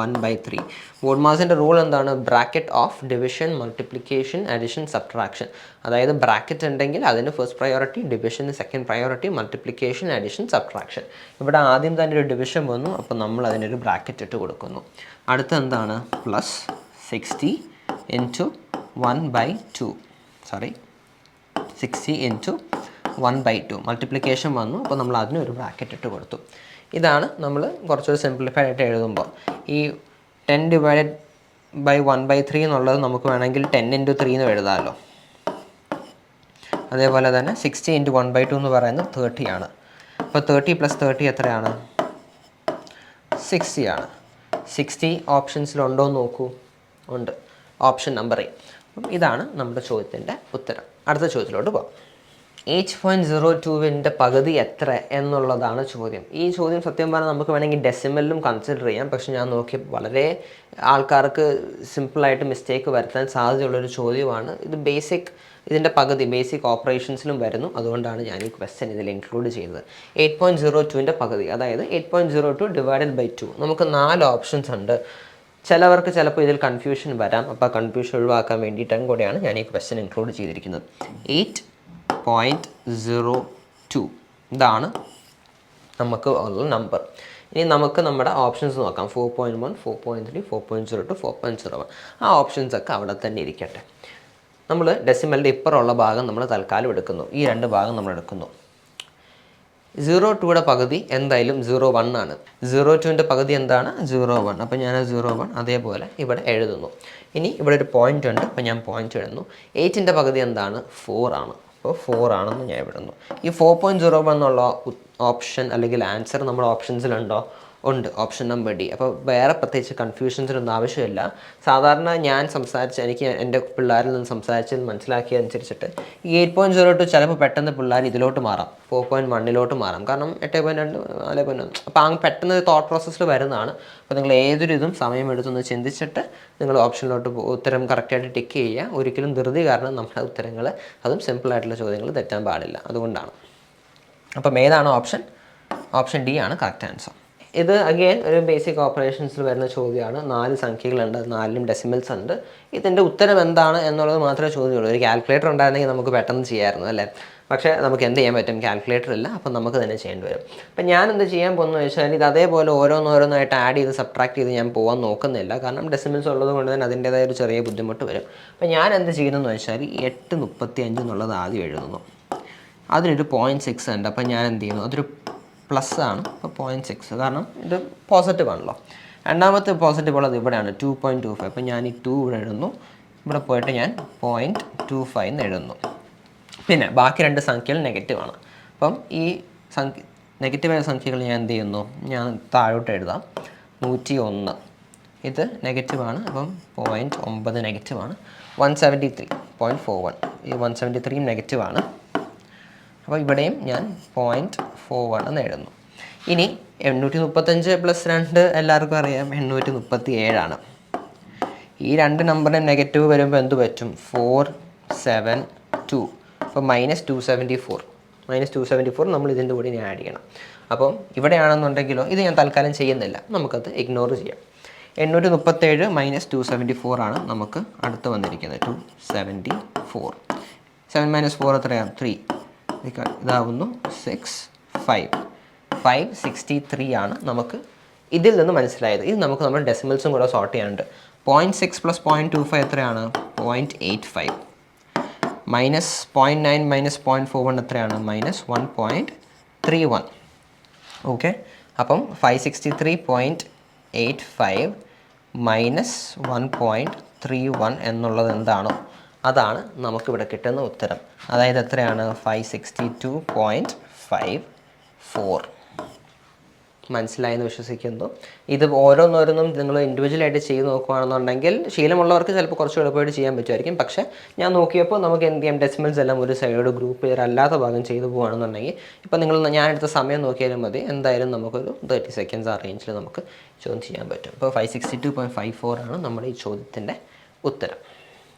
1/3. ബോർഡ് മാസിൻ്റെ റൂൾ എന്താണ്, bracket of division, multiplication, addition, subtraction. അതായത് ബ്രാക്കറ്റ് ഉണ്ടെങ്കിൽ അതിന് ഫസ്റ്റ് പ്രയോറിറ്റി, ഡിവിഷന് second priority, multiplication, addition, subtraction. ഇവിടെ ആദ്യം തന്നെ ഒരു ഡിവിഷൻ വന്നു, അപ്പോൾ നമ്മൾ അതിനൊരു ബ്രാക്കറ്റ് ഇട്ട് കൊടുക്കുന്നു. അടുത്ത എന്താണ്, പ്ലസ് 60 × 1/2. 60 × 1/2 മൾട്ടിപ്ലിക്കേഷൻ വന്നു, അപ്പോൾ നമ്മൾ അതിനൊരു ബ്രാക്കറ്റ് ഇട്ട് കൊടുത്തു. ഇതാണ് നമ്മൾ കുറച്ചുകൂടി സിംപ്ലിഫൈഡ് ആയിട്ട് എഴുതുമ്പോൾ. ഈ 10 / 1/3 എന്നുള്ളത് നമുക്ക് വേണമെങ്കിൽ 10 × 3 എന്ന് എഴുതാമല്ലോ. അതേപോലെ തന്നെ 60 × 1/2 എന്ന് പറയുന്നത് 30 ആണ്. അപ്പോൾ 30 + 30 എത്രയാണ്, 60 ആണ്. 60 ഓപ്ഷൻസിലുണ്ടോ എന്ന് നോക്കൂ, ഉണ്ട്. Option number A. അപ്പം ഇതാണ് നമ്മുടെ ചോദ്യത്തിൻ്റെ ഉത്തരം. അടുത്ത ചോദ്യത്തിലോട്ട് പോകാം. 8.02ൻ്റെ പകുതി എത്ര എന്നുള്ളതാണ് ചോദ്യം. ഈ ചോദ്യം സത്യം പറഞ്ഞാൽ നമുക്ക് വേണമെങ്കിൽ ഡെസിമലിലും കൺസിഡർ ചെയ്യാം. പക്ഷേ ഞാൻ നോക്കിയപ്പോൾ വളരെ ആൾക്കാർക്ക് സിമ്പിളായിട്ട് മിസ്റ്റേക്ക് വരുത്താൻ സാധ്യതയുള്ളൊരു ചോദ്യമാണ്. ഇത് ഇതിൻ്റെ പകുതി ബേസിക് ഓപ്പറേഷൻസിലും വരുന്നു. അതുകൊണ്ടാണ് ഞാൻ ഈ ക്വസ്റ്റ്യൻ ഇതിൽ ഇൻക്ലൂഡ് ചെയ്തത്. 8.02ൻ്റെ പകുതി, അതായത് 8.02 / 2. നമുക്ക് 4 ഓപ്ഷൻസ് ഉണ്ട്. ചിലവർക്ക് ചിലപ്പോൾ ഇതിൽ കൺഫ്യൂഷൻ വരാം. അപ്പോൾ കൺഫ്യൂഷൻ ഒഴിവാക്കാൻ വേണ്ടിയിട്ടും കൂടെയാണ് ഞാൻ ഈ ക്വസ്റ്റ്യൻ ഇൻക്ലൂഡ് ചെയ്തിരിക്കുന്നത്. 8.02 ഇതാണ് നമുക്ക് ഉള്ള നമ്പർ. ഇനി നമുക്ക് നമ്മുടെ ഓപ്ഷൻസ് നോക്കാം. 4.1, 4.3, 4.02, 4.01. ആ ഓപ്ഷൻസൊക്കെ അവിടെ തന്നെ ഇരിക്കട്ടെ. നമ്മൾ ഡെസിമലിൻ്റെ ഇപ്പുറമുള്ള ഭാഗം നമ്മൾ തൽക്കാലം എടുക്കുന്നു. ഈ രണ്ട് ഭാഗം നമ്മൾ എടുക്കുന്നു. 02യുടെ പകുതി എന്തായാലും 01 ആണ്. 02ൻ്റെ പകുതി എന്താണ്, 01. അപ്പോൾ ഞാൻ 01 അതേപോലെ ഇവിടെ എഴുതുന്നു. ഇനി ഇവിടെ ഒരു പോയിൻ്റ് ഉണ്ട്, അപ്പോൾ ഞാൻ പോയിൻ്റ് എഴുതുന്നു. 8ൻ്റെ പകുതി എന്താണ്, 4 ആണ്. അപ്പോൾ 4 ആണെന്ന് ഞാൻ എഴുതുന്നു. ഈ 4.01 എന്നുള്ള ഓപ്ഷൻ അല്ലെങ്കിൽ ആൻസർ നമ്മുടെ ഓപ്ഷൻസിലുണ്ടോ, ഉണ്ട്, ഓപ്ഷൻ നമ്പർ ഡി. അപ്പോൾ വേറെ പ്രത്യേകിച്ച് കൺഫ്യൂഷൻസിനൊന്നും ആവശ്യമില്ല. സാധാരണ ഞാൻ എനിക്ക് എൻ്റെ പിള്ളേരിൽ നിന്ന് സംസാരിച്ചത് മനസ്സിലാക്കിയതനുസരിച്ചിട്ട് ഈ 8.02 ചിലപ്പോൾ പെട്ടെന്ന് പിള്ളേർ ഇതിലോട്ട് മാറാം, 4.1 മാറാം. കാരണം 8.2 4.1 അപ്പോൾ പെട്ടെന്ന് തോട്ട് പ്രോസസ്സിൽ വരുന്നതാണ്. അപ്പോൾ നിങ്ങൾ ഏതൊരു ഇതും സമയമെടുത്തൊന്ന് ചിന്തിച്ചിട്ട് നിങ്ങൾ ഓപ്ഷനിലോട്ട് ഉത്തരം കറക്റ്റായിട്ട് ടിക്ക് ചെയ്യുക. ഒരിക്കലും ധൃതി കാരണം നമ്മുടെ ഉത്തരങ്ങൾ, അതും സിമ്പിളായിട്ടുള്ള ചോദ്യങ്ങൾ തെറ്റാൻ പാടില്ല. അതുകൊണ്ടാണ്. അപ്പം ഏതാണ് ഓപ്ഷൻ? ഓപ്ഷൻ ഡി ആണ് കറക്റ്റ് ആൻസർ. ഇത് അഗെയിൻ ഒരു ബേസിക് ഓപ്പറേഷൻസിൽ വരുന്ന ചോദ്യമാണ്. 4 സംഖ്യകളുണ്ട്, 4ലും ഡെസിമൽസ് ഉണ്ട്. ഇതിൻ്റെ ഉത്തരം എന്താണ് എന്നുള്ളത് മാത്രമേ ചോദ്യമുള്ളൂ. ഒരു കാൽക്കുലേറ്റർ ഉണ്ടായിരുന്നെങ്കിൽ നമുക്ക് പെട്ടെന്ന് ചെയ്യാമായിരുന്നു അല്ലേ. പക്ഷേ നമുക്ക് എന്ത് ചെയ്യാൻ പറ്റും? കാൽക്കുലേറ്റർ ഇല്ല. അപ്പം നമുക്ക് തന്നെ ചെയ്യേണ്ടി വരും. അപ്പം ഞാൻ എന്ത് ചെയ്യാൻ പോകുന്നത് വെച്ചാൽ ഇത് അതേപോലെ ഓരോന്നോരോന്നായിട്ട് ആഡ് ചെയ്ത് സബ്ട്രാക്ട് ചെയ്ത് ഞാൻ പോകാൻ നോക്കുന്നില്ല. കാരണം ഡെസിമൽസ് ഉള്ളത് കൊണ്ട് തന്നെ അതിൻ്റേതായ ഒരു ചെറിയ ബുദ്ധിമുട്ട് വരും. അപ്പം ഞാൻ എന്ത് ചെയ്യുന്നതെന്ന് വെച്ചാൽ 8.35 എന്നുള്ളത് ആദ്യം എഴുതുന്നു. അതിനൊരു 0.6 ഉണ്ട്. അപ്പം ഞാൻ എന്ത് ചെയ്യുന്നു? അതൊരു പ്ലസ് ആണ്. അപ്പോൾ 0.6 കാരണം ഇത് പോസിറ്റീവ് ആണല്ലോ. രണ്ടാമത്തെ പോസിറ്റീവ് ഉള്ളത് ഇവിടെയാണ് 2.25. അപ്പം ഞാൻ ഈ 2 ഇവിടെ എഴുതുന്നു. ഇവിടെ പോയിട്ട് ഞാൻ 0.25 എന്ന് എഴുതുന്നു. പിന്നെ ബാക്കി 2 സംഖ്യകൾ നെഗറ്റീവാണ്. അപ്പം ഈ നെഗറ്റീവായ സംഖ്യകൾ ഞാൻ എന്ത് ചെയ്യുന്നു? ഞാൻ താഴോട്ട് എഴുതാം. 101 ഇത് നെഗറ്റീവാണ്. അപ്പം 0.9 നെഗറ്റീവാണ്. 173.41 ഈ 173 നെഗറ്റീവാണ്. അപ്പോൾ ഇവിടെയും ഞാൻ 0.41 എന്ന് എഴുതുന്നു. ഇനി 835 പ്ലസ് 2 എല്ലാവർക്കും അറിയാം 837 ഈ 2 നമ്പറിന് നെഗറ്റീവ് വരുമ്പോൾ എന്ത് പറ്റും? 472. അപ്പോൾ -274 നമ്മൾ ഇതിൻ്റെ കൂടെ ഇനി ആഡ് ചെയ്യണം. അപ്പം ഇവിടെയാണെന്നുണ്ടെങ്കിലോ ഇത് ഞാൻ തൽക്കാലം ചെയ്യുന്നില്ല, നമുക്കത് ഇഗ്നോർ ചെയ്യാം. 837 -274 ആണ് നമുക്ക് അടുത്ത് വന്നിരിക്കുന്നത്. 274. 7 - 4 എത്രയാണ്? 3. ഇതാവുന്നു 6, 563 ആണ് നമുക്ക് ഇതിൽ നിന്ന് മനസ്സിലായത്. ഇത് നമുക്ക് നമ്മുടെ ഡെസിമൽസും കൂടെ സോർട്ട് ചെയ്യാനുണ്ട്. 0.6 + 0.25 എത്രയാണ്? 0.85. -0.9 - 0.41 എത്രയാണ്? -1.31. ഓക്കെ. അപ്പം 563.85 -1.31 എന്നുള്ളത് എന്താണോ അതാണ് നമുക്കിവിടെ കിട്ടുന്ന ഉത്തരം. അതായത് എത്രയാണ്? 562.54. മനസ്സിലായെന്ന് വിശ്വസിക്കുന്നു. ഇത് ഓരോന്നോരോന്നും നിങ്ങൾ ഇൻഡിവിജ്വലായിട്ട് ചെയ്ത് നോക്കുകയാണെന്നുണ്ടെങ്കിൽ ശീലമുള്ളവർക്ക് ചിലപ്പോൾ കുറച്ച് എളുപ്പമായിട്ട് ചെയ്യാൻ പറ്റുമായിരിക്കും. പക്ഷേ ഞാൻ നോക്കിയപ്പോൾ നമുക്ക് എന്ത് ചെയ്യാം? ഡെസിമൽസ് എല്ലാം ഒരു സൈഡ് ഗ്രൂപ്പ് ചെയ്ത് അല്ലാത്ത ഭാഗം ചെയ്തു പോകുകയാണെന്നുണ്ടെങ്കിൽ ഇപ്പം ഞാനെടുത്ത സമയം നോക്കിയാലും മതി, എന്തായാലും നമുക്കൊരു 30 സെക്കൻഡ്സ് ആ റേഞ്ചിൽ നമുക്ക് ചോദ്യം ചെയ്യാൻ പറ്റും. ഇപ്പോൾ 562.54 ആണ് നമ്മുടെ ഈ ചോദ്യത്തിൻ്റെ ഉത്തരം.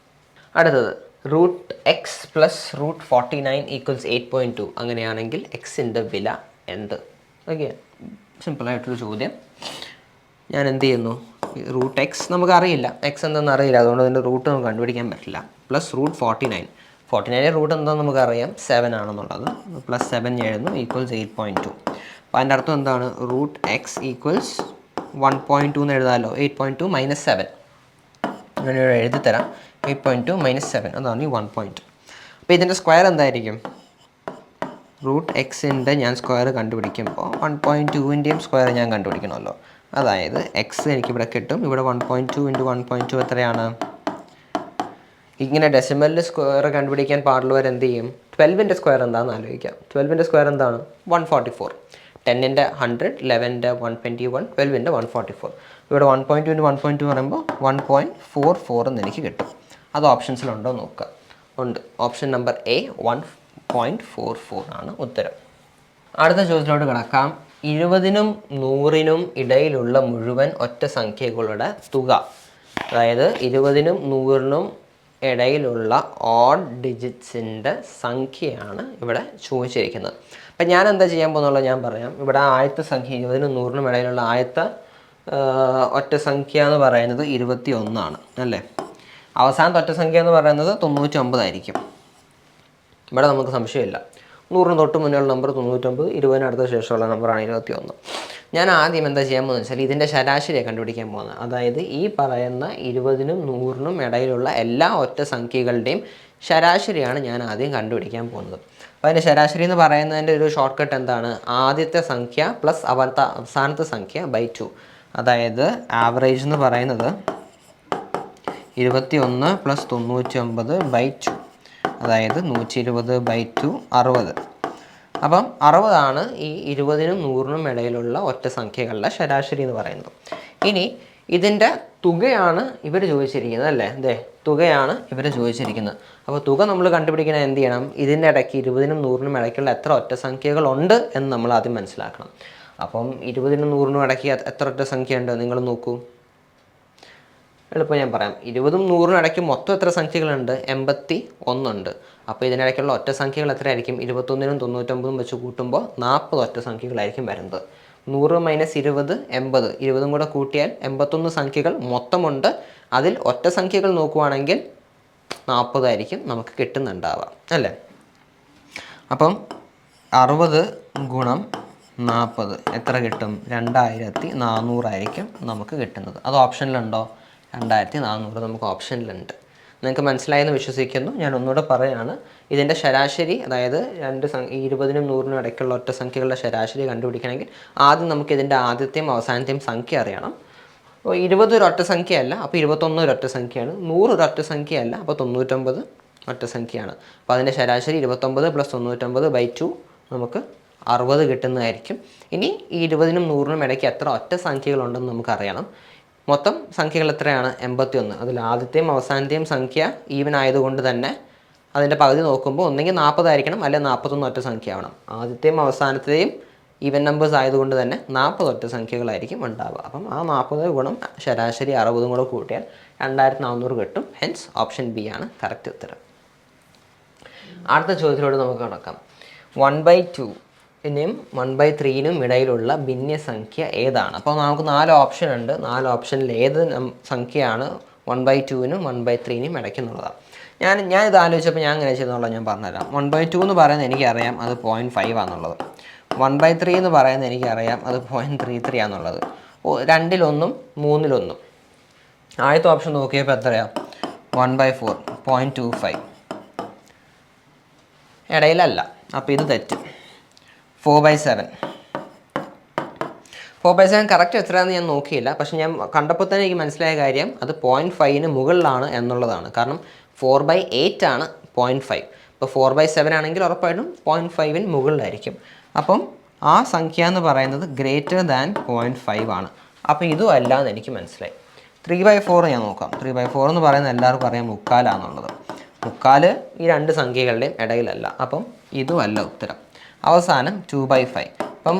അടുത്തത് √x + √49 = 8.2. അങ്ങനെയാണെങ്കിൽ എക്സിൻ്റെ വില എന്ത്? ഓക്കെ, സിമ്പിളായിട്ടൊരു ചോദ്യം. ഞാൻ എന്ത് ചെയ്യുന്നു? √x നമുക്കറിയില്ല, എക്സ് എന്തെന്ന് അറിയില്ല, അതുകൊണ്ട് അതിൻ്റെ റൂട്ട് നമുക്ക് കണ്ടുപിടിക്കാൻ പറ്റില്ല. + √49. 49ൻ്റെ റൂട്ട് എന്താണെന്ന് നമുക്കറിയാം, 7 ആണെന്നുള്ളത്. +7 എഴുതുന്നു = 8.2. അപ്പോൾ അതിൻ്റെ അർത്ഥം എന്താണ്? √x = 1.2 എന്ന് എഴുതാമല്ലോ. 8.2 - 7 അങ്ങനെ എഴുതി തരാം. 8.2 - 7 അതാണ് ഈ 1.2. അപ്പോൾ ഇതിൻ്റെ സ്ക്വയർ എന്തായിരിക്കും? √xൻ്റെ ഞാൻ സ്ക്വയർ കണ്ടുപിടിക്കുമ്പോൾ 1.2ൻ്റെയും സ്ക്വയർ ഞാൻ കണ്ടുപിടിക്കണമല്ലോ. അതായത് എക്സ് എനിക്കിവിടെ കിട്ടും. ഇവിടെ 1.2 × 1.2 എത്രയാണ്? ഇങ്ങനെ ഡെസിമലിൽ സ്ക്വയർ കണ്ടുപിടിക്കാൻ പാടുള്ളവർ എന്ത് ചെയ്യും? 12ൻ്റെ സ്ക്വയർ എന്താണെന്ന് ആലോചിക്കാം. 12ൻ്റെ സ്ക്വയർ എന്താണ്? 144. 10ൻ്റെ 100, 11ൻ്റെ 121, 12ൻ്റെ 144. ഇവിടെ 1.2 × 1.2 പറയുമ്പോൾ 1.44 എന്ന് എനിക്ക് കിട്ടും. അത് ഓപ്ഷൻസിലുണ്ടോ നോക്കുക. ഉണ്ട്. ഓപ്ഷൻ നമ്പർ എ 1.44 ആണ് ഉത്തരം. അടുത്ത ചോദ്യത്തിലോട്ട് കിടക്കാം. 20നും 100നും ഇടയിലുള്ള മുഴുവൻ ഒറ്റ സംഖ്യകളുടെ തുക, അതായത് 20നും 100നും ഇടയിലുള്ള ഓഡ് ഡിജിറ്റ്സിൻ്റെ സംഖ്യയാണ് ഇവിടെ ചോദിച്ചിരിക്കുന്നത്. അപ്പം ഞാൻ എന്താ ചെയ്യാൻ പോകുന്നുള്ളത് ഞാൻ പറയാം. ഇവിടെ ആദ്യത്തെ സംഖ്യ 20നും 100നും ഇടയിലുള്ള ആദ്യത്തെ ഒറ്റ സംഖ്യ എന്ന് പറയുന്നത് 21 അല്ലേ. അവസാനത്തെ ഒറ്റ സംഖ്യ എന്ന് പറയുന്നത് 99 ആയിരിക്കും. ഇവിടെ നമുക്ക് സംശയമില്ല. 100ന് തൊട്ട് മുന്നേയുള്ള നമ്പർ 99, 20ന് അടുത്ത ശേഷമുള്ള നമ്പറാണ് 21. ഞാൻ ആദ്യം എന്താ ചെയ്യാൻ പോകുന്നത് വെച്ചാൽ ഇതിൻ്റെ ശരാശരിയാണ് കണ്ടുപിടിക്കാൻ പോകുന്നത്. അതായത് ഈ പറയുന്ന 20നും 100നും ഇടയിലുള്ള എല്ലാ ഒറ്റ സംഖ്യകളുടെയും ശരാശരിയാണ് ഞാൻ ആദ്യം കണ്ടുപിടിക്കാൻ പോകുന്നത്. അപ്പോൾ അതിൻ്റെ ശരാശരി എന്ന് പറയുന്നതിൻ്റെ ഒരു ഷോർട്ട് കട്ട് എന്താണ്? ആദ്യത്തെ സംഖ്യ പ്ലസ് അവസാനത്തെ സംഖ്യ /2. അതായത് ആവറേജ് എന്ന് പറയുന്നത് 21 + 99/2. അതായത് 120/2 60. അപ്പം 60 ഈ 20നും 100നും ഇടയിലുള്ള ഒറ്റ സംഖ്യകളുടെ ശരാശരി എന്ന് പറയുന്നത്. ഇനി ഇതിൻ്റെ തുകയാണ് ഇവർ ചോദിച്ചിരിക്കുന്നത് അല്ലേ, അതെ, തുകയാണ് ഇവർ ചോദിച്ചിരിക്കുന്നത്. അപ്പോൾ തുക നമ്മൾ കണ്ടുപിടിക്കണം, എന്ത് ചെയ്യണം, ഇതിൻ്റെ ഇടയ്ക്ക് 20നും 100നും ഇടയ്ക്കുള്ള എത്ര ഒറ്റ സംഖ്യകളുണ്ട് എന്ന് നമ്മൾ ആദ്യം മനസ്സിലാക്കണം. അപ്പം 20നും 100നും ഇടയ്ക്ക് എത്ര ഒറ്റ സംഖ്യ ഉണ്ട് നിങ്ങൾ നോക്കൂ. എളുപ്പം ഞാൻ പറയാം. 20ഉം 100നും ഇടയ്ക്ക് മൊത്തം എത്ര സംഖ്യകളുണ്ട്? 81 ഉണ്ട്. അപ്പോൾ ഇതിനിടയ്ക്കുള്ള ഒറ്റ സംഖ്യകൾ എത്രയായിരിക്കും? 21നും 99ഉം വെച്ച് കൂട്ടുമ്പോൾ 40 ഒറ്റ സംഖ്യകളായിരിക്കും വരുന്നത്. 100 - 20 80, 20ഉം കൂടെ കൂട്ടിയാൽ 81 സംഖ്യകൾ മൊത്തമുണ്ട്. അതിൽ ഒറ്റ സംഖ്യകൾ നോക്കുവാണെങ്കിൽ 40 ആയിരിക്കും നമുക്ക് കിട്ടുന്നുണ്ടാവുക അല്ലേ. അപ്പം 60 × 40 എത്ര കിട്ടും? 2400 ആയിരിക്കും നമുക്ക് കിട്ടുന്നത്. അത് ഓപ്ഷനിലുണ്ടോ? 2400 നമുക്ക് ഓപ്ഷനിലുണ്ട്. നിങ്ങൾക്ക് മനസ്സിലായെന്ന് വിശ്വസിക്കുന്നു. ഞാൻ ഒന്നുകൂടെ പറയുകയാണ്. ഇതിൻ്റെ ശരാശരി, അതായത് 20നും 100നും ഇടയ്ക്കുള്ള ഒറ്റ സംഖ്യകളുടെ ശരാശരി കണ്ടുപിടിക്കണമെങ്കിൽ ആദ്യം നമുക്ക് ഇതിൻ്റെ ആദ്യത്തെയും അവസാനത്തെയും സംഖ്യ അറിയണം. 20 ഒരു ഒറ്റ സംഖ്യയല്ല, അപ്പോൾ 21 ഒരു ഒറ്റ സംഖ്യയാണ്. 100 ഒരു ഒറ്റ സംഖ്യയല്ല, അപ്പോൾ 99 ഒറ്റ സംഖ്യയാണ്. അപ്പോൾ അതിൻ്റെ ശരാശരി 29 + 99/2 നമുക്ക് 60 കിട്ടുന്നതായിരിക്കും. ഇനി ഈ 20നും 100നും ഇടയ്ക്ക് എത്ര ഒറ്റ സംഖ്യകളുണ്ടെന്ന് നമുക്കറിയണം. മൊത്തം സംഖ്യകൾ എത്രയാണ്? 81. അതിൽ ആദ്യത്തെയും അവസാനത്തെയും സംഖ്യ ഈവൻ ആയതുകൊണ്ട് തന്നെ അതിൻ്റെ പകുതി നോക്കുമ്പോൾ ഒന്നെങ്കിൽ 40 ആയിരിക്കണം, അല്ലെങ്കിൽ 41 ഒറ്റ സംഖ്യ ആവണം. ആദ്യത്തെയും അവസാനത്തെയും ഈവൻ നമ്പേഴ്സ് ആയതുകൊണ്ട് തന്നെ 40 ഒറ്റ സംഖ്യകളായിരിക്കും ഉണ്ടാവുക. അപ്പം ആ 40 ഗുണം ശരാശരി 60ഉം കൂടെ കൂട്ടിയാൽ 2400 കിട്ടും. ഹെൻസ് ഓപ്ഷൻ ബി ആണ് കറക്റ്റ് ഉത്തരം. അടുത്ത ചോദ്യത്തിലൂടെ നമുക്ക് കടക്കാം. 1/2 നും 1/3നും ഇടയിലുള്ള ഭിന്നസംഖ്യ ഏതാണ്? അപ്പോൾ നമുക്ക് 4 ഓപ്ഷൻ ഉണ്ട്. 4 ഓപ്ഷനിൽ ഏത് സംഖ്യയാണ് 1/2നും 1/3നും ഇടയ്ക്കുന്നുള്ളതാണ്. ഞാൻ ഇത് ആലോചിച്ചപ്പോൾ ഞാൻ അങ്ങനെ ചെയ്തെന്നുള്ളത് ഞാൻ പറഞ്ഞുതരാം. 1/2 എന്ന് പറയുന്നത് എനിക്കറിയാം അത് 0.5 ആണെന്നുള്ളത്. 1/3 എന്ന് പറയുന്നത് എനിക്കറിയാം അത് 0.33 ആണെന്നുള്ളത്. രണ്ടിലൊന്നും 3-1. ആദ്യത്തെ ഓപ്ഷൻ നോക്കിയപ്പോൾ എത്രയാണ്? 1/4 0.25. ഇടയിലല്ല, അപ്പോൾ ഇത് തെറ്റ്. 4/7 കറക്റ്റ് എത്രയാണെന്ന് ഞാൻ നോക്കിയില്ല. പക്ഷെ ഞാൻ കണ്ടപ്പോൾ തന്നെ എനിക്ക് മനസ്സിലായ കാര്യം അത് 0.5ന് മുകളിലാണ് എന്നുള്ളതാണ്. കാരണം 4/8 ആണ് 0.5. ഇപ്പോൾ 4/7 ആണെങ്കിൽ ഉറപ്പായിട്ടും 0.5ന് മുകളിലായിരിക്കും. അപ്പം ആ സംഖ്യ എന്ന് പറയുന്നത് ഗ്രേറ്റർ ദാൻ 0.5 ആണ്. അപ്പോൾ ഇതും അല്ല എന്ന് എനിക്ക് മനസ്സിലായി. 3/4 ഞാൻ നോക്കാം. 3/4 എന്ന് പറയുന്നത് എല്ലാവർക്കും അറിയാം മുക്കാലാണെന്നുള്ളത്. മുക്കാൽ ഈ രണ്ട് സംഖ്യകളുടെയും ഇടയിലല്ല. അപ്പം ഇതും അല്ല ഉത്തരം. അവസാനം 2/5. അപ്പം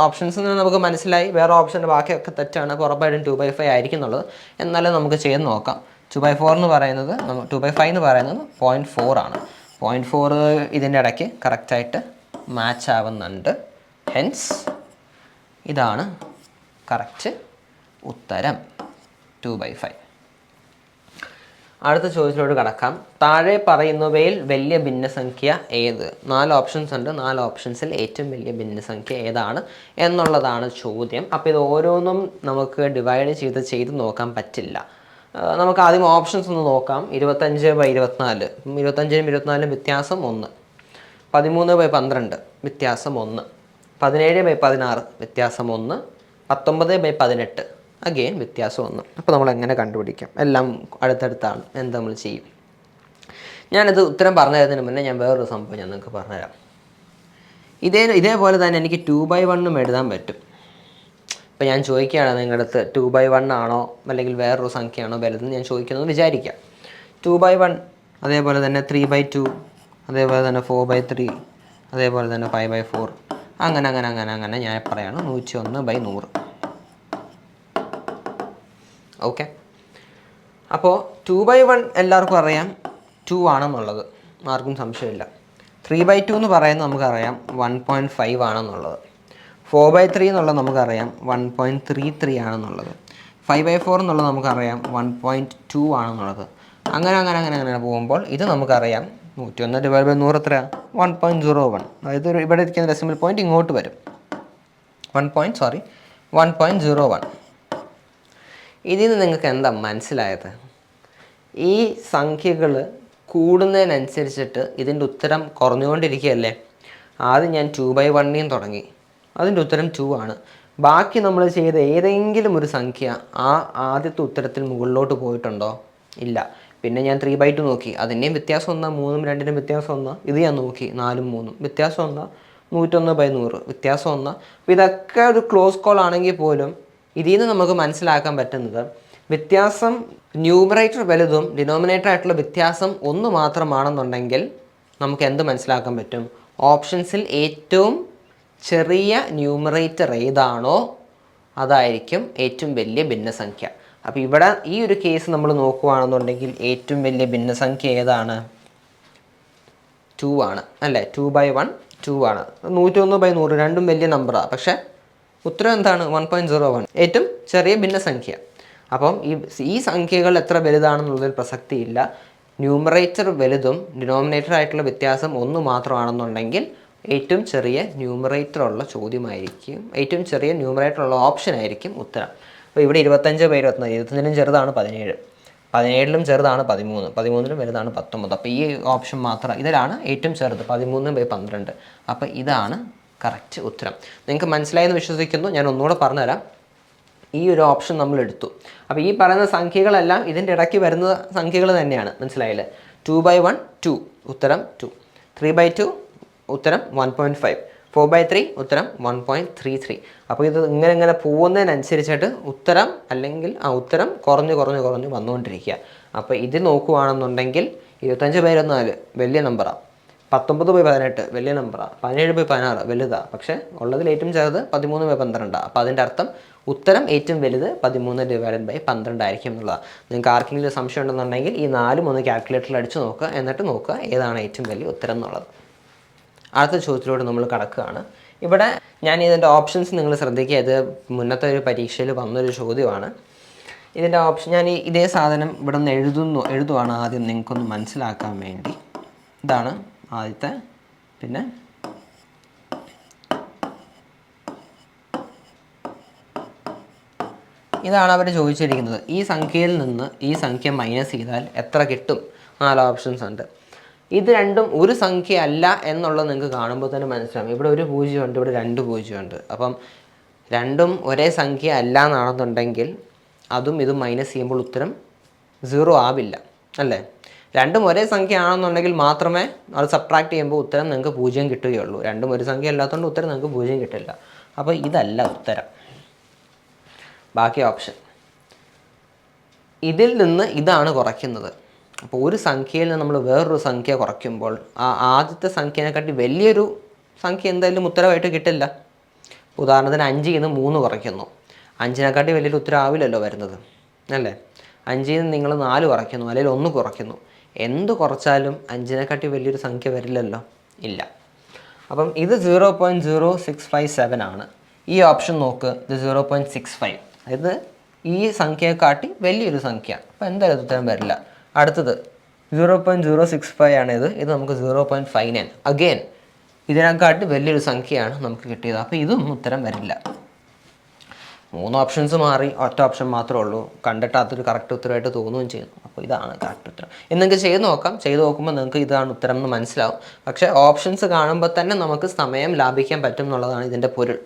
ഓപ്ഷൻസ് നിന്ന് നമുക്ക് മനസ്സിലായി വേറെ ഓപ്ഷൻ്റെ ബാക്കിയൊക്കെ തെറ്റാണ്. അപ്പോൾ ഉറപ്പായിട്ടും 2/5 ആയിരിക്കും എന്നുള്ളത്. എന്നാലും നമുക്ക് ചെയ്ത് നോക്കാം. 2/4 എന്ന് പറയുന്നത് 2/5 എന്ന് പറയുന്നത് 0.4 ആണ്. 0.4 ഇതിൻ്റെ ഇടയ്ക്ക് കറക്റ്റായിട്ട് മാച്ച് ആവുന്നുണ്ട്. ഹെൻസ് ഇതാണ് കറക്റ്റ് ഉത്തരം 2/5. അടുത്ത ചോദ്യത്തിലോട്ട് കടക്കാം. താഴെ പറയുന്നവയിൽ വലിയ ഭിന്നസംഖ്യ ഏത്? 4 ഓപ്ഷൻസ് ഉണ്ട്. 4 ഓപ്ഷൻസിൽ ഏറ്റവും വലിയ ഭിന്നസംഖ്യ ഏതാണ് എന്നുള്ളതാണ് ചോദ്യം. അപ്പോൾ ഇത് ഓരോന്നും നമുക്ക് ഡിവൈഡ് ചെയ്ത് നോക്കാൻ പറ്റില്ല. നമുക്ക് ആദ്യം ഓപ്ഷൻസ് ഒന്ന് നോക്കാം. 25/24, 25നും 24നും വ്യത്യാസം 1. 13/12 വ്യത്യാസം 1. 17/16 വ്യത്യാസം 1. 19/18 അഗെയിൻ വ്യത്യാസം 1. അപ്പോൾ നമ്മൾ എങ്ങനെ കണ്ടുപിടിക്കാം? എല്ലാം അടുത്തടുത്താണ്. എന്ത് നമ്മൾ ചെയ്യും? ഞാനിത് ഉത്തരം പറഞ്ഞു തരുന്നതിന് മുന്നേ ഞാൻ വേറൊരു സംഭവം ഞാൻ നിങ്ങൾക്ക് പറഞ്ഞുതരാം. ഇതേപോലെ തന്നെ എനിക്ക് 2/1 എഴുതാൻ പറ്റും. ഇപ്പോൾ ഞാൻ ചോദിക്കുകയാണ് നിങ്ങളുടെ അടുത്ത് 2/1 ആണോ അല്ലെങ്കിൽ വേറൊരു സംഖ്യയാണോ വലുതെന്ന് ഞാൻ ചോദിക്കുന്നത് വിചാരിക്കാം. 2/1, അതേപോലെ തന്നെ 3/2, അതേപോലെ തന്നെ 4/3, അതേപോലെ തന്നെ 5/4, അങ്ങനെ ഞാൻ പറയാണ് 101/100. ഓക്കെ. അപ്പോൾ 2/1 എല്ലാവർക്കും അറിയാം 2 ആണെന്നുള്ളത്, ആർക്കും സംശയമില്ല. 3/2 എന്ന് പറയുന്നത് നമുക്കറിയാം 1.5 ആണെന്നുള്ളത്. 4/3 എന്നുള്ളത് നമുക്കറിയാം 1.33 ആണെന്നുള്ളത്. 5/4 എന്നുള്ളത് നമുക്കറിയാം 1.2 ആണെന്നുള്ളത്. അങ്ങനെ പോകുമ്പോൾ ഇത് നമുക്കറിയാം 101/100 എത്രയാണ്? 1.01. അതായത് ഇവിടെ ഇരിക്കുന്ന ഡെസിമൽ പോയിന്റ് ഇങ്ങോട്ട് വരും. 1.01. ഇതിൽ നിന്ന് നിങ്ങൾക്ക് എന്താ മനസ്സിലായത്? ഈ സംഖ്യകൾ കൂടുന്നതിനനുസരിച്ചിട്ട് ഇതിൻ്റെ ഉത്തരം കുറഞ്ഞുകൊണ്ടിരിക്കുകയല്ലേ. ആദ്യം ഞാൻ 2/1 തുടങ്ങി, അതിൻ്റെ ഉത്തരം 2 ആണ്. ബാക്കി നമ്മൾ ചെയ്ത ഏതെങ്കിലും ഒരു സംഖ്യ ആ ആദ്യത്തെ ഉത്തരത്തിൽ മുകളിലോട്ട് പോയിട്ടുണ്ടോ? ഇല്ല. പിന്നെ ഞാൻ 3/2 നോക്കി, അതിൻ്റെയും വ്യത്യാസം 1, 3ഉം 2നും വ്യത്യാസം 1. ഇത് ഞാൻ നോക്കി 4ഉം 3ഉം വ്യത്യാസം 1, 101/100 വ്യത്യാസം 1. അപ്പോൾ ഇതൊക്കെ ഒരു ക്ലോസ് കോൾ ആണെങ്കിൽ പോലും ഇതിൽ നിന്ന് നമുക്ക് മനസ്സിലാക്കാൻ പറ്റുന്നത് വ്യത്യാസം ന്യൂമറേറ്റർ വലുതും ഡിനോമിനേറ്റർ ആയിട്ടുള്ള വ്യത്യാസം 1 മാത്രമാണെന്നുണ്ടെങ്കിൽ നമുക്ക് എന്ത് മനസ്സിലാക്കാൻ പറ്റും? ഓപ്ഷൻസിൽ ഏറ്റവും ചെറിയ ന്യൂമറേറ്റർ ഏതാണോ അതായിരിക്കും ഏറ്റവും വലിയ ഭിന്നസംഖ്യ. അപ്പോൾ ഇവിടെ ഈ ഒരു കേസ് നമ്മൾ നോക്കുകയാണെന്നുണ്ടെങ്കിൽ ഏറ്റവും വലിയ ഭിന്നസംഖ്യ ഏതാണ്? 2 ആണ് അല്ലേ? 2/1 2 ആണ്. 101/100 രണ്ടും വലിയ നമ്പറാണ്. പക്ഷേ ഉത്തരം എന്താണ്? 1.01 ഏറ്റവും ചെറിയ ഭിന്നസംഖ്യ. അപ്പം ഈ സംഖ്യകൾ എത്ര വലുതാണെന്നുള്ളതിൽ പ്രസക്തിയില്ല. ന്യൂമറേറ്റർ വലുതും ഡിനോമിനേറ്റർ ആയിട്ടുള്ള വ്യത്യാസം 1 മാത്രമാണെന്നുണ്ടെങ്കിൽ ഏറ്റവും ചെറിയ ന്യൂമറേറ്റർ ഉള്ള ചോദ്യമായിരിക്കും, ഏറ്റവും ചെറിയ ന്യൂമറേറ്റർ ഉള്ള ഓപ്ഷൻ ആയിരിക്കും ഉത്തരം. അപ്പോൾ ഇവിടെ 25/24, 25ലും ചെറുതാണ് 17, 17ലും ചെറുതാണ് 13, 13ലും വലുതാണ് 19. അപ്പോൾ ഈ ഓപ്ഷൻ മാത്രം ഇതിലാണ് ഏറ്റവും ചെറുത് 13/12. അപ്പോൾ ഇതാണ് കറക്റ്റ് ഉത്തരം. നിങ്ങൾക്ക് മനസ്സിലായെന്ന് വിശ്വസിക്കുന്നു. ഞാൻ ഒന്നുകൂടെ പറഞ്ഞുതരാം. ഈ ഒരു ഓപ്ഷൻ നമ്മൾ എടുത്തു. അപ്പോൾ ഈ പറയുന്ന സംഖ്യകളെല്ലാം ഇതിൻ്റെ ഇടയ്ക്ക് വരുന്ന സംഖ്യകൾ തന്നെയാണ്. മനസ്സിലായില്ലേ? 2/1 2 ഉത്തരം 2, 3/2 ഉത്തരം 1.5, 4/3 ഉത്തരം 1.33. അപ്പോൾ ഇത് ഇങ്ങനെ പോകുന്നതിനനുസരിച്ചിട്ട് ഉത്തരം അല്ലെങ്കിൽ ഉത്തരം കുറഞ്ഞ് വന്നുകൊണ്ടിരിക്കുക. അപ്പോൾ ഇത് നോക്കുകയാണെന്നുണ്ടെങ്കിൽ 25/24 വലിയ നമ്പറാണ്, 19/18 വലിയ നമ്പറാണ്, 17/16 വലുതാണ്. പക്ഷേ ഉള്ളതിൽ ഏറ്റവും ചെറുത് 13/12. അപ്പോൾ അതിൻ്റെ അർത്ഥം ഉത്തരം ഏറ്റവും വലുത് 13/12 ആയിരിക്കും എന്നുള്ളതാണ്. നിങ്ങൾക്ക് ആർക്കെങ്കിലും സംശയം ഉണ്ടെന്നുണ്ടെങ്കിൽ ഈ 4 ഒന്ന് കാൽക്കുലേറ്ററിൽ അടിച്ച് നോക്കുക, എന്നിട്ട് നോക്കുക ഏതാണ് ഏറ്റവും വലിയ ഉത്തരം എന്നുള്ളത്. അടുത്ത ചോദ്യത്തിലൂടെ നമ്മൾ കടക്കുകയാണ്. ഇവിടെ ഞാൻ ഇതിൻ്റെ ഓപ്ഷൻസ് നിങ്ങൾ ശ്രദ്ധിക്കുക. ഇത് മുന്നത്തെ ഒരു പരീക്ഷയിൽ വന്നൊരു ചോദ്യമാണ്. ഇതിൻ്റെ ഓപ്ഷൻ ഞാൻ ഇതേ സാധനം ഇവിടെ നിന്ന് എഴുതുവാണ് ആദ്യം നിങ്ങൾക്കൊന്ന് മനസ്സിലാക്കാൻ വേണ്ടി. ഇതാണ് ആദ്യത്തെ. പിന്നെ ഇതാണ് അവർ ചോദിച്ചിരിക്കുന്നത്. ഈ സംഖ്യയിൽ നിന്ന് ഈ സംഖ്യ മൈനസ് ചെയ്താൽ എത്ര കിട്ടും? 4 ഓപ്ഷൻസ് ഉണ്ട്. ഇത് രണ്ടും ഒരു സംഖ്യ അല്ല എന്നുള്ളത് നിങ്ങൾക്ക് കാണുമ്പോൾ തന്നെ മനസ്സിലാവും. ഇവിടെ ഒരു 0 ഉണ്ട്, ഇവിടെ 2 0 ഉണ്ട്. അപ്പം രണ്ടും ഒരേ സംഖ്യ അല്ല എന്നാണെന്നുണ്ടെങ്കിൽ അതും ഇതും മൈനസ് ചെയ്യുമ്പോൾ ഉത്തരം 0 ആവില്ല അല്ലേ? രണ്ടും ഒരേ സംഖ്യ ആണെന്നുണ്ടെങ്കിൽ മാത്രമേ അത് സബ്ട്രാക്ട് ചെയ്യുമ്പോൾ ഉത്തരം നിങ്ങൾക്ക് 0 കിട്ടുകയുള്ളൂ. രണ്ടും ഒരു സംഖ്യ അല്ലാത്തതുകൊണ്ട് ഉത്തരം നിങ്ങൾക്ക് 0 കിട്ടില്ല. അപ്പോൾ ഇതല്ല ഉത്തരം. ബാക്കി ഓപ്ഷൻ ഇതിൽ നിന്ന് ഇതാണ് കുറയ്ക്കുന്നത്. അപ്പോൾ ഒരു സംഖ്യയിൽ നിന്ന് നമ്മൾ വേറൊരു സംഖ്യ കുറയ്ക്കുമ്പോൾ ആ ആദ്യത്തെ സംഖ്യനെക്കാട്ടി വലിയൊരു സംഖ്യ എന്തായാലും ഉത്തരവായിട്ട് കിട്ടില്ല. ഉദാഹരണത്തിന് 5ൽ നിന്ന് 3 കുറയ്ക്കുന്നു, 5നെക്കാട്ടി വലിയൊരു ഉത്തരം ആവില്ലല്ലോ വരുന്നത് അല്ലേ? 5ൽ നിന്ന് നിങ്ങൾ 4 കുറയ്ക്കുന്നു, അല്ലെങ്കിൽ 1 കുറയ്ക്കുന്നു, എന്ത് കുറച്ചാലും 5നെക്കാട്ടി വലിയൊരു സംഖ്യ വരില്ലല്ലോ, ഇല്ല. അപ്പം ഇത് 0.0657 ആണ്. ഈ ഓപ്ഷൻ നോക്ക്, ഇത് 0.65. അതായത് ഈ സംഖ്യയെക്കാട്ടി വലിയൊരു സംഖ്യ. അപ്പോൾ എന്തായാലും ഉത്തരം വരില്ല. അടുത്തത് 0.065 ആണിത്. ഇത് നമുക്ക് 0.59. അഗെയിൻ ഇതിനെക്കാട്ടി വലിയൊരു സംഖ്യയാണ് നമുക്ക് കിട്ടിയത്. അപ്പോൾ ഇതും ഉത്തരം വരില്ല. 3 ഓപ്ഷൻസ് മാറി, ഒറ്റ ഓപ്ഷൻ മാത്രമേ ഉള്ളൂ. കണ്ടിട്ട് അതൊരു കറക്റ്റ് ഉത്തരമായിട്ട് തോന്നുകയും ചെയ്യുന്നു. അപ്പോൾ ഇതാണ് കറക്റ്റ് ഉത്തരം. നിങ്ങൾക്ക് ചെയ്ത് നോക്കാം. ചെയ്ത് നോക്കുമ്പോൾ നിങ്ങൾക്ക് ഇതാണ് ഉത്തരം എന്ന് മനസ്സിലാവും. പക്ഷേ ഓപ്ഷൻസ് കാണുമ്പോൾ തന്നെ നമുക്ക് സമയം ലാഭിക്കാൻ പറ്റും എന്നുള്ളതാണ് ഇതിൻ്റെ പൊരുൾ.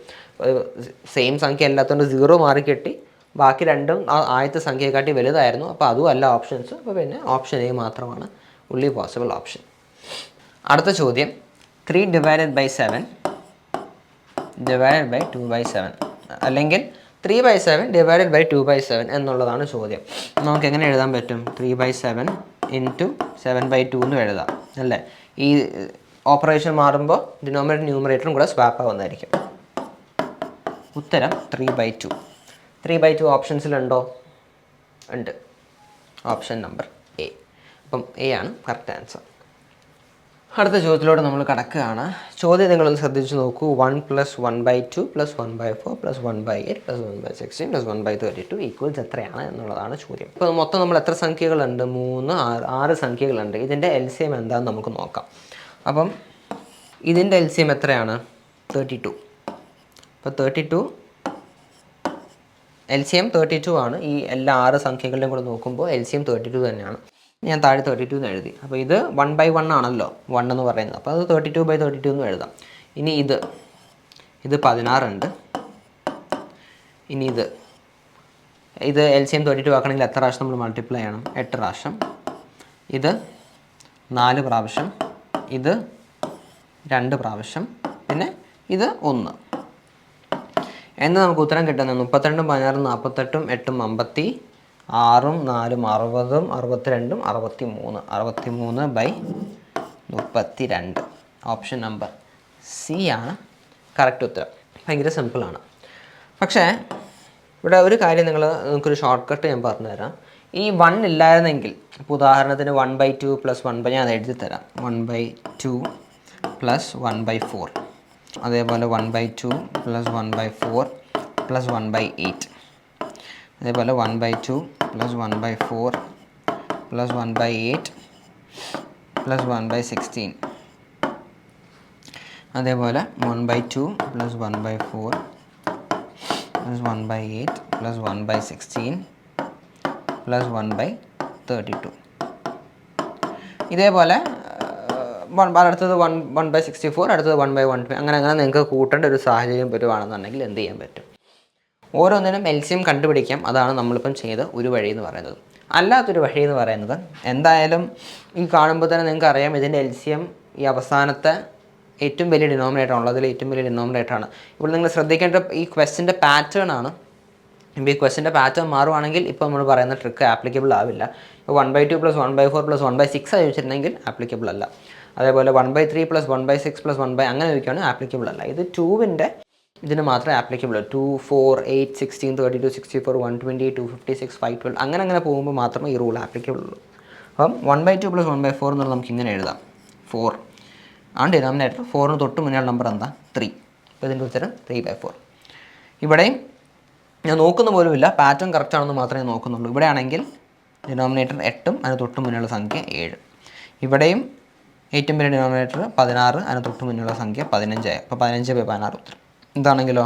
സെയിം സംഖ്യ അല്ലാത്തതുകൊണ്ട് 0 മാറി കിട്ടി, ബാക്കി രണ്ടും ആദ്യത്തെ സംഖ്യയെക്കാട്ടി വലുതായിരുന്നു. അപ്പോൾ അതും അല്ല ഓപ്ഷൻസ്. അപ്പോൾ പിന്നെ ഓപ്ഷൻ എ മാത്രമാണ് ഉള്ളി പോസിബിൾ ഓപ്ഷൻ. അടുത്ത ചോദ്യം 3/7 ഡിവൈഡഡ് ബൈ 2/7 അല്ലെങ്കിൽ 3/7 ഡിവൈഡഡ് ബൈ 2/7 എന്നുള്ളതാണ് ചോദ്യം. നമുക്ക് എങ്ങനെ എഴുതാൻ പറ്റും? 3/7 ഇൻറ്റു 7/2 എന്ന് എഴുതാം അല്ലേ? ഈ ഓപ്പറേഷൻ മാറുമ്പോൾ ഡിനോമിനേറ്റർ ന്യൂമറേറ്ററും കൂടെ സ്വാപ്പ് ആവുന്നതായിരിക്കും. ഉത്തരം 3/2. 3/2 ഓപ്ഷൻസിലുണ്ടോ? ഉണ്ട്. Option number A. അപ്പം എ ആണ് കറക്റ്റ് ആൻസർ. അടുത്ത ചോദ്യത്തിലൂടെ നമ്മൾ കടക്കുകയാണ്. ചോദ്യം നിങ്ങളൊന്ന് ശ്രദ്ധിച്ച് നോക്കൂ. 1 + 1/2 + 1/4 + 1/8 + 1/16 + 1/32 ഈക്വൽസ് എത്രയാണ് എന്നുള്ളതാണ് ചോദ്യം. ഇപ്പോൾ മൊത്തം നമ്മൾ എത്ര സംഖ്യകളുണ്ട്? 3, 6 സംഖ്യകളുണ്ട്. ഇതിൻ്റെ LCM എന്താണെന്ന് നമുക്ക് നോക്കാം. അപ്പം ഇതിൻ്റെ LCM എത്രയാണ്? 32. അപ്പോൾ 32 LCM 32 ആണ്. ഈ എല്ലാ 6 സംഖ്യകളുടെയും കൂടെ നോക്കുമ്പോൾ LCM 32 തന്നെയാണ്. ഞാൻ താഴെ 32 എന്ന് എഴുതി. അപ്പോൾ ഇത് 1/1 ആണല്ലോ 1 എന്ന് പറയുന്നത്. അപ്പോൾ അത് 32/32 എന്ന് എഴുതാം. ഇനി ഇത് 16 ഉണ്ട്. ഇനി ഇത് LCM 32 ആക്കണമെങ്കിൽ എത്ര പ്രാവശ്യം നമ്മൾ മൾട്ടിപ്ലൈ ചെയ്യണം? 8 പ്രാവശ്യം. ഇത് 4 പ്രാവശ്യം, ഇത് 2 പ്രാവശ്യം, പിന്നെ ഇത് 1 എന്ന് നമുക്ക് ഉത്തരം കിട്ടുന്നത് 32 16 48 8 56 4 60 62 63 63/32. ഓപ്ഷൻ നമ്പർ സി ആണ് കറക്റ്റ് ഉത്തരം. ഭയങ്കര സിമ്പിളാണ്. പക്ഷേ ഇവിടെ ഒരു കാര്യം നിങ്ങൾക്കൊരു ഷോർട്ട് കട്ട് ഞാൻ പറഞ്ഞുതരാം. ഈ 1 ഇല്ലായിരുന്നെങ്കിൽ ഇപ്പോൾ ഉദാഹരണത്തിന് 1/2 + 1 ഞാൻ എഴുതി തരാം. 1/2 + 1/4 അതേപോലെ 1/2 + 1/4 + 1/8 അതേപോലെ 1/2 + 1/4 + 1/8 + 1/16 അതേപോലെ 1/2 + 1/4 + 1/8 + 1/16 + 1/32. ഇതേപോലെ അടുത്തത് 1/64 അടുത്തത് 1/1 അങ്ങനെ നിങ്ങൾക്ക് കൂട്ടേണ്ട ഒരു സാഹചര്യം വരുവാണെന്നുണ്ടെങ്കിൽ എന്ത് ചെയ്യാൻ പറ്റും? ഓരോന്നിനും LCM കണ്ടുപിടിക്കാം. അതാണ് നമ്മളിപ്പം ചെയ്ത ഒരു വഴി എന്ന് പറയുന്നത്. അല്ലാത്തൊരു വഴി എന്ന് പറയുന്നത് എന്തായാലും ഈ കാണുമ്പോൾ തന്നെ നിങ്ങൾക്ക് അറിയാം ഇതിൻ്റെ LCM ഈ അവസാനത്തെ ഏറ്റവും വലിയ ഡിനോമിനേറ്റർ ഉള്ളതിൽ ഏറ്റവും വലിയ ഡിനോമിനേറ്ററാണ്. ഇവിടെ നിങ്ങൾ ശ്രദ്ധിക്കേണ്ട ഈ ക്വസ്റ്റിൻ്റെ പാറ്റേൺ ആണ്. ഇപ്പോൾ ഈ ക്വസ്റ്റിൻ്റെ പാറ്റേൺ മാറുവാണെങ്കിൽ ഇപ്പോൾ നമ്മൾ പറയുന്ന ട്രിക്ക് ആപ്ലിക്കബിൾ ആവില്ല. ഇപ്പോൾ 1/2 + 1/4 + 1/6 ചോദിച്ചിട്ടുണ്ടെങ്കിൽ ആപ്ലിക്കബിൾ അല്ല. അതേപോലെ 1/3 + 1/6 + 1 അങ്ങനെ ചോദിക്കുകയാണെങ്കിൽ ആപ്ലിക്കബിൾ അല്ല. ഇത് 2വിൻ്റെ ഇതിന് മാത്രമേ ആപ്ലിക്കബിൾ. 2 4 8 16 32 64 120 256 512 അങ്ങനെ പോകുമ്പോൾ മാത്രമേ ഈ റൂൾ ആപ്ലിക്കബിൾ ഉള്ളൂ. അപ്പം 1/2 + 1/4 എന്നുള്ളത് നമുക്ക് ഇങ്ങനെ എഴുതാം. 4 ആണ് ഡിനോമിനേറ്റർ. 4ന് തൊട്ട് മുന്നേ നമ്പർ എന്താ? 3. അപ്പോൾ ഇതിൻ്റെ ഉത്തരം 3/4. ഇവിടെയും ഞാൻ നോക്കുന്ന പോലുമില്ല, പാറ്റേൺ കറക്റ്റ് ആണെന്ന് മാത്രമേ നോക്കുന്നുള്ളൂ. ഇവിടെ ആണെങ്കിൽ ഡിനോമിനേറ്റർ 8 അതിന് തൊട്ട് മുന്നേയുള്ള സംഖ്യ 7. ഇവിടെയും ഏറ്റവും വലിയ ഡിനോമിനേറ്റർ 16 അതിന് തൊട്ട് മുന്നേയുള്ള സംഖ്യ 15. അപ്പോൾ 15/16 ഉത്തരം. എന്താണെങ്കിലോ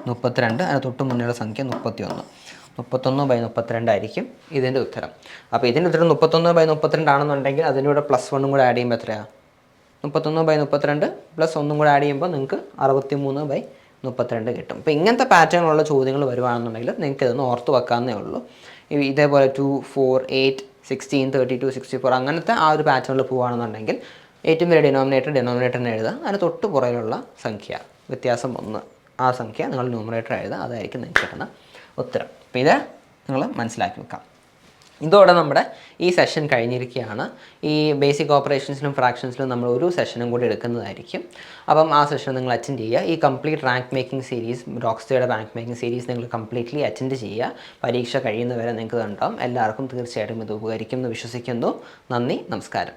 32 അതിന് തൊട്ട് മുന്നേയുള്ള സംഖ്യ 31. 31/32 ആയിരിക്കും ഇതിൻ്റെ ഉത്തരം. അപ്പോൾ ഇതിൻ്റെ ഉത്തരം 31/32 ആണെന്നുണ്ടെങ്കിൽ അതിലൂടെ +1 കൂടെ ആഡ് ചെയ്യുമ്പോൾ എത്രയാണ്? 31/32 + 1 കൂടെ ആഡ് ചെയ്യുമ്പോൾ നിങ്ങൾക്ക് 63/32 കിട്ടും. അപ്പോൾ ഇങ്ങനത്തെ പാറ്റേണുള്ള ചോദ്യങ്ങൾ വരുവാണെന്നുണ്ടെങ്കിൽ നിങ്ങൾക്ക് ഇതൊന്ന് ഓർത്ത് വെക്കാവുന്നേ ഉള്ളൂ. ഇതേപോലെ 2 4 8 16 32 64 അങ്ങനത്തെ ആ ഒരു പാറ്റേണിൽ പോവുകയാണെന്നുണ്ടെങ്കിൽ ഏറ്റവും വലിയ ഡിനോമിനേറ്ററിനെ എഴുതുക. അതിന് തൊട്ട് പുറകിലുള്ള സംഖ്യ വ്യത്യാസം 1 ആ സംഖ്യ നിങ്ങൾ ന്യൂമറേറ്റർ എഴുതുക. അതായിരിക്കും നിങ്ങൾക്ക് കിട്ടുന്ന ഉത്തരം. അപ്പോൾ ഇത് നിങ്ങൾ മനസ്സിലാക്കി വെക്കാം. ഇതോടെ നമ്മുടെ ഈ സെഷൻ കഴിഞ്ഞിരിക്കുകയാണ്. ഈ ബേസിക് ഓപ്പറേഷൻസിലും ഫ്രാക്ഷൻസിലും നമ്മൾ ഒരു സെഷനും കൂടി എടുക്കുന്നതായിരിക്കും. അപ്പം ആ സെഷൻ നിങ്ങൾ അറ്റൻഡ് ചെയ്യുക. ഈ കംപ്ലീറ്റ് റാങ്ക് മേക്കിംഗ് സീരീസ്, റോക്സ്റ്റേയുടെ റാങ്ക് മേക്കിംഗ് സീരീസ് നിങ്ങൾ കംപ്ലീറ്റ്ലി അറ്റൻഡ് ചെയ്യുക. പരീക്ഷ കഴിയുന്നവരെ നിങ്ങൾക്ക് ഉണ്ടാവും. എല്ലാവർക്കും തീർച്ചയായിട്ടും ഇത് ഉപകരിക്കുമെന്ന് വിശ്വസിക്കുന്നു. നന്ദി, നമസ്കാരം.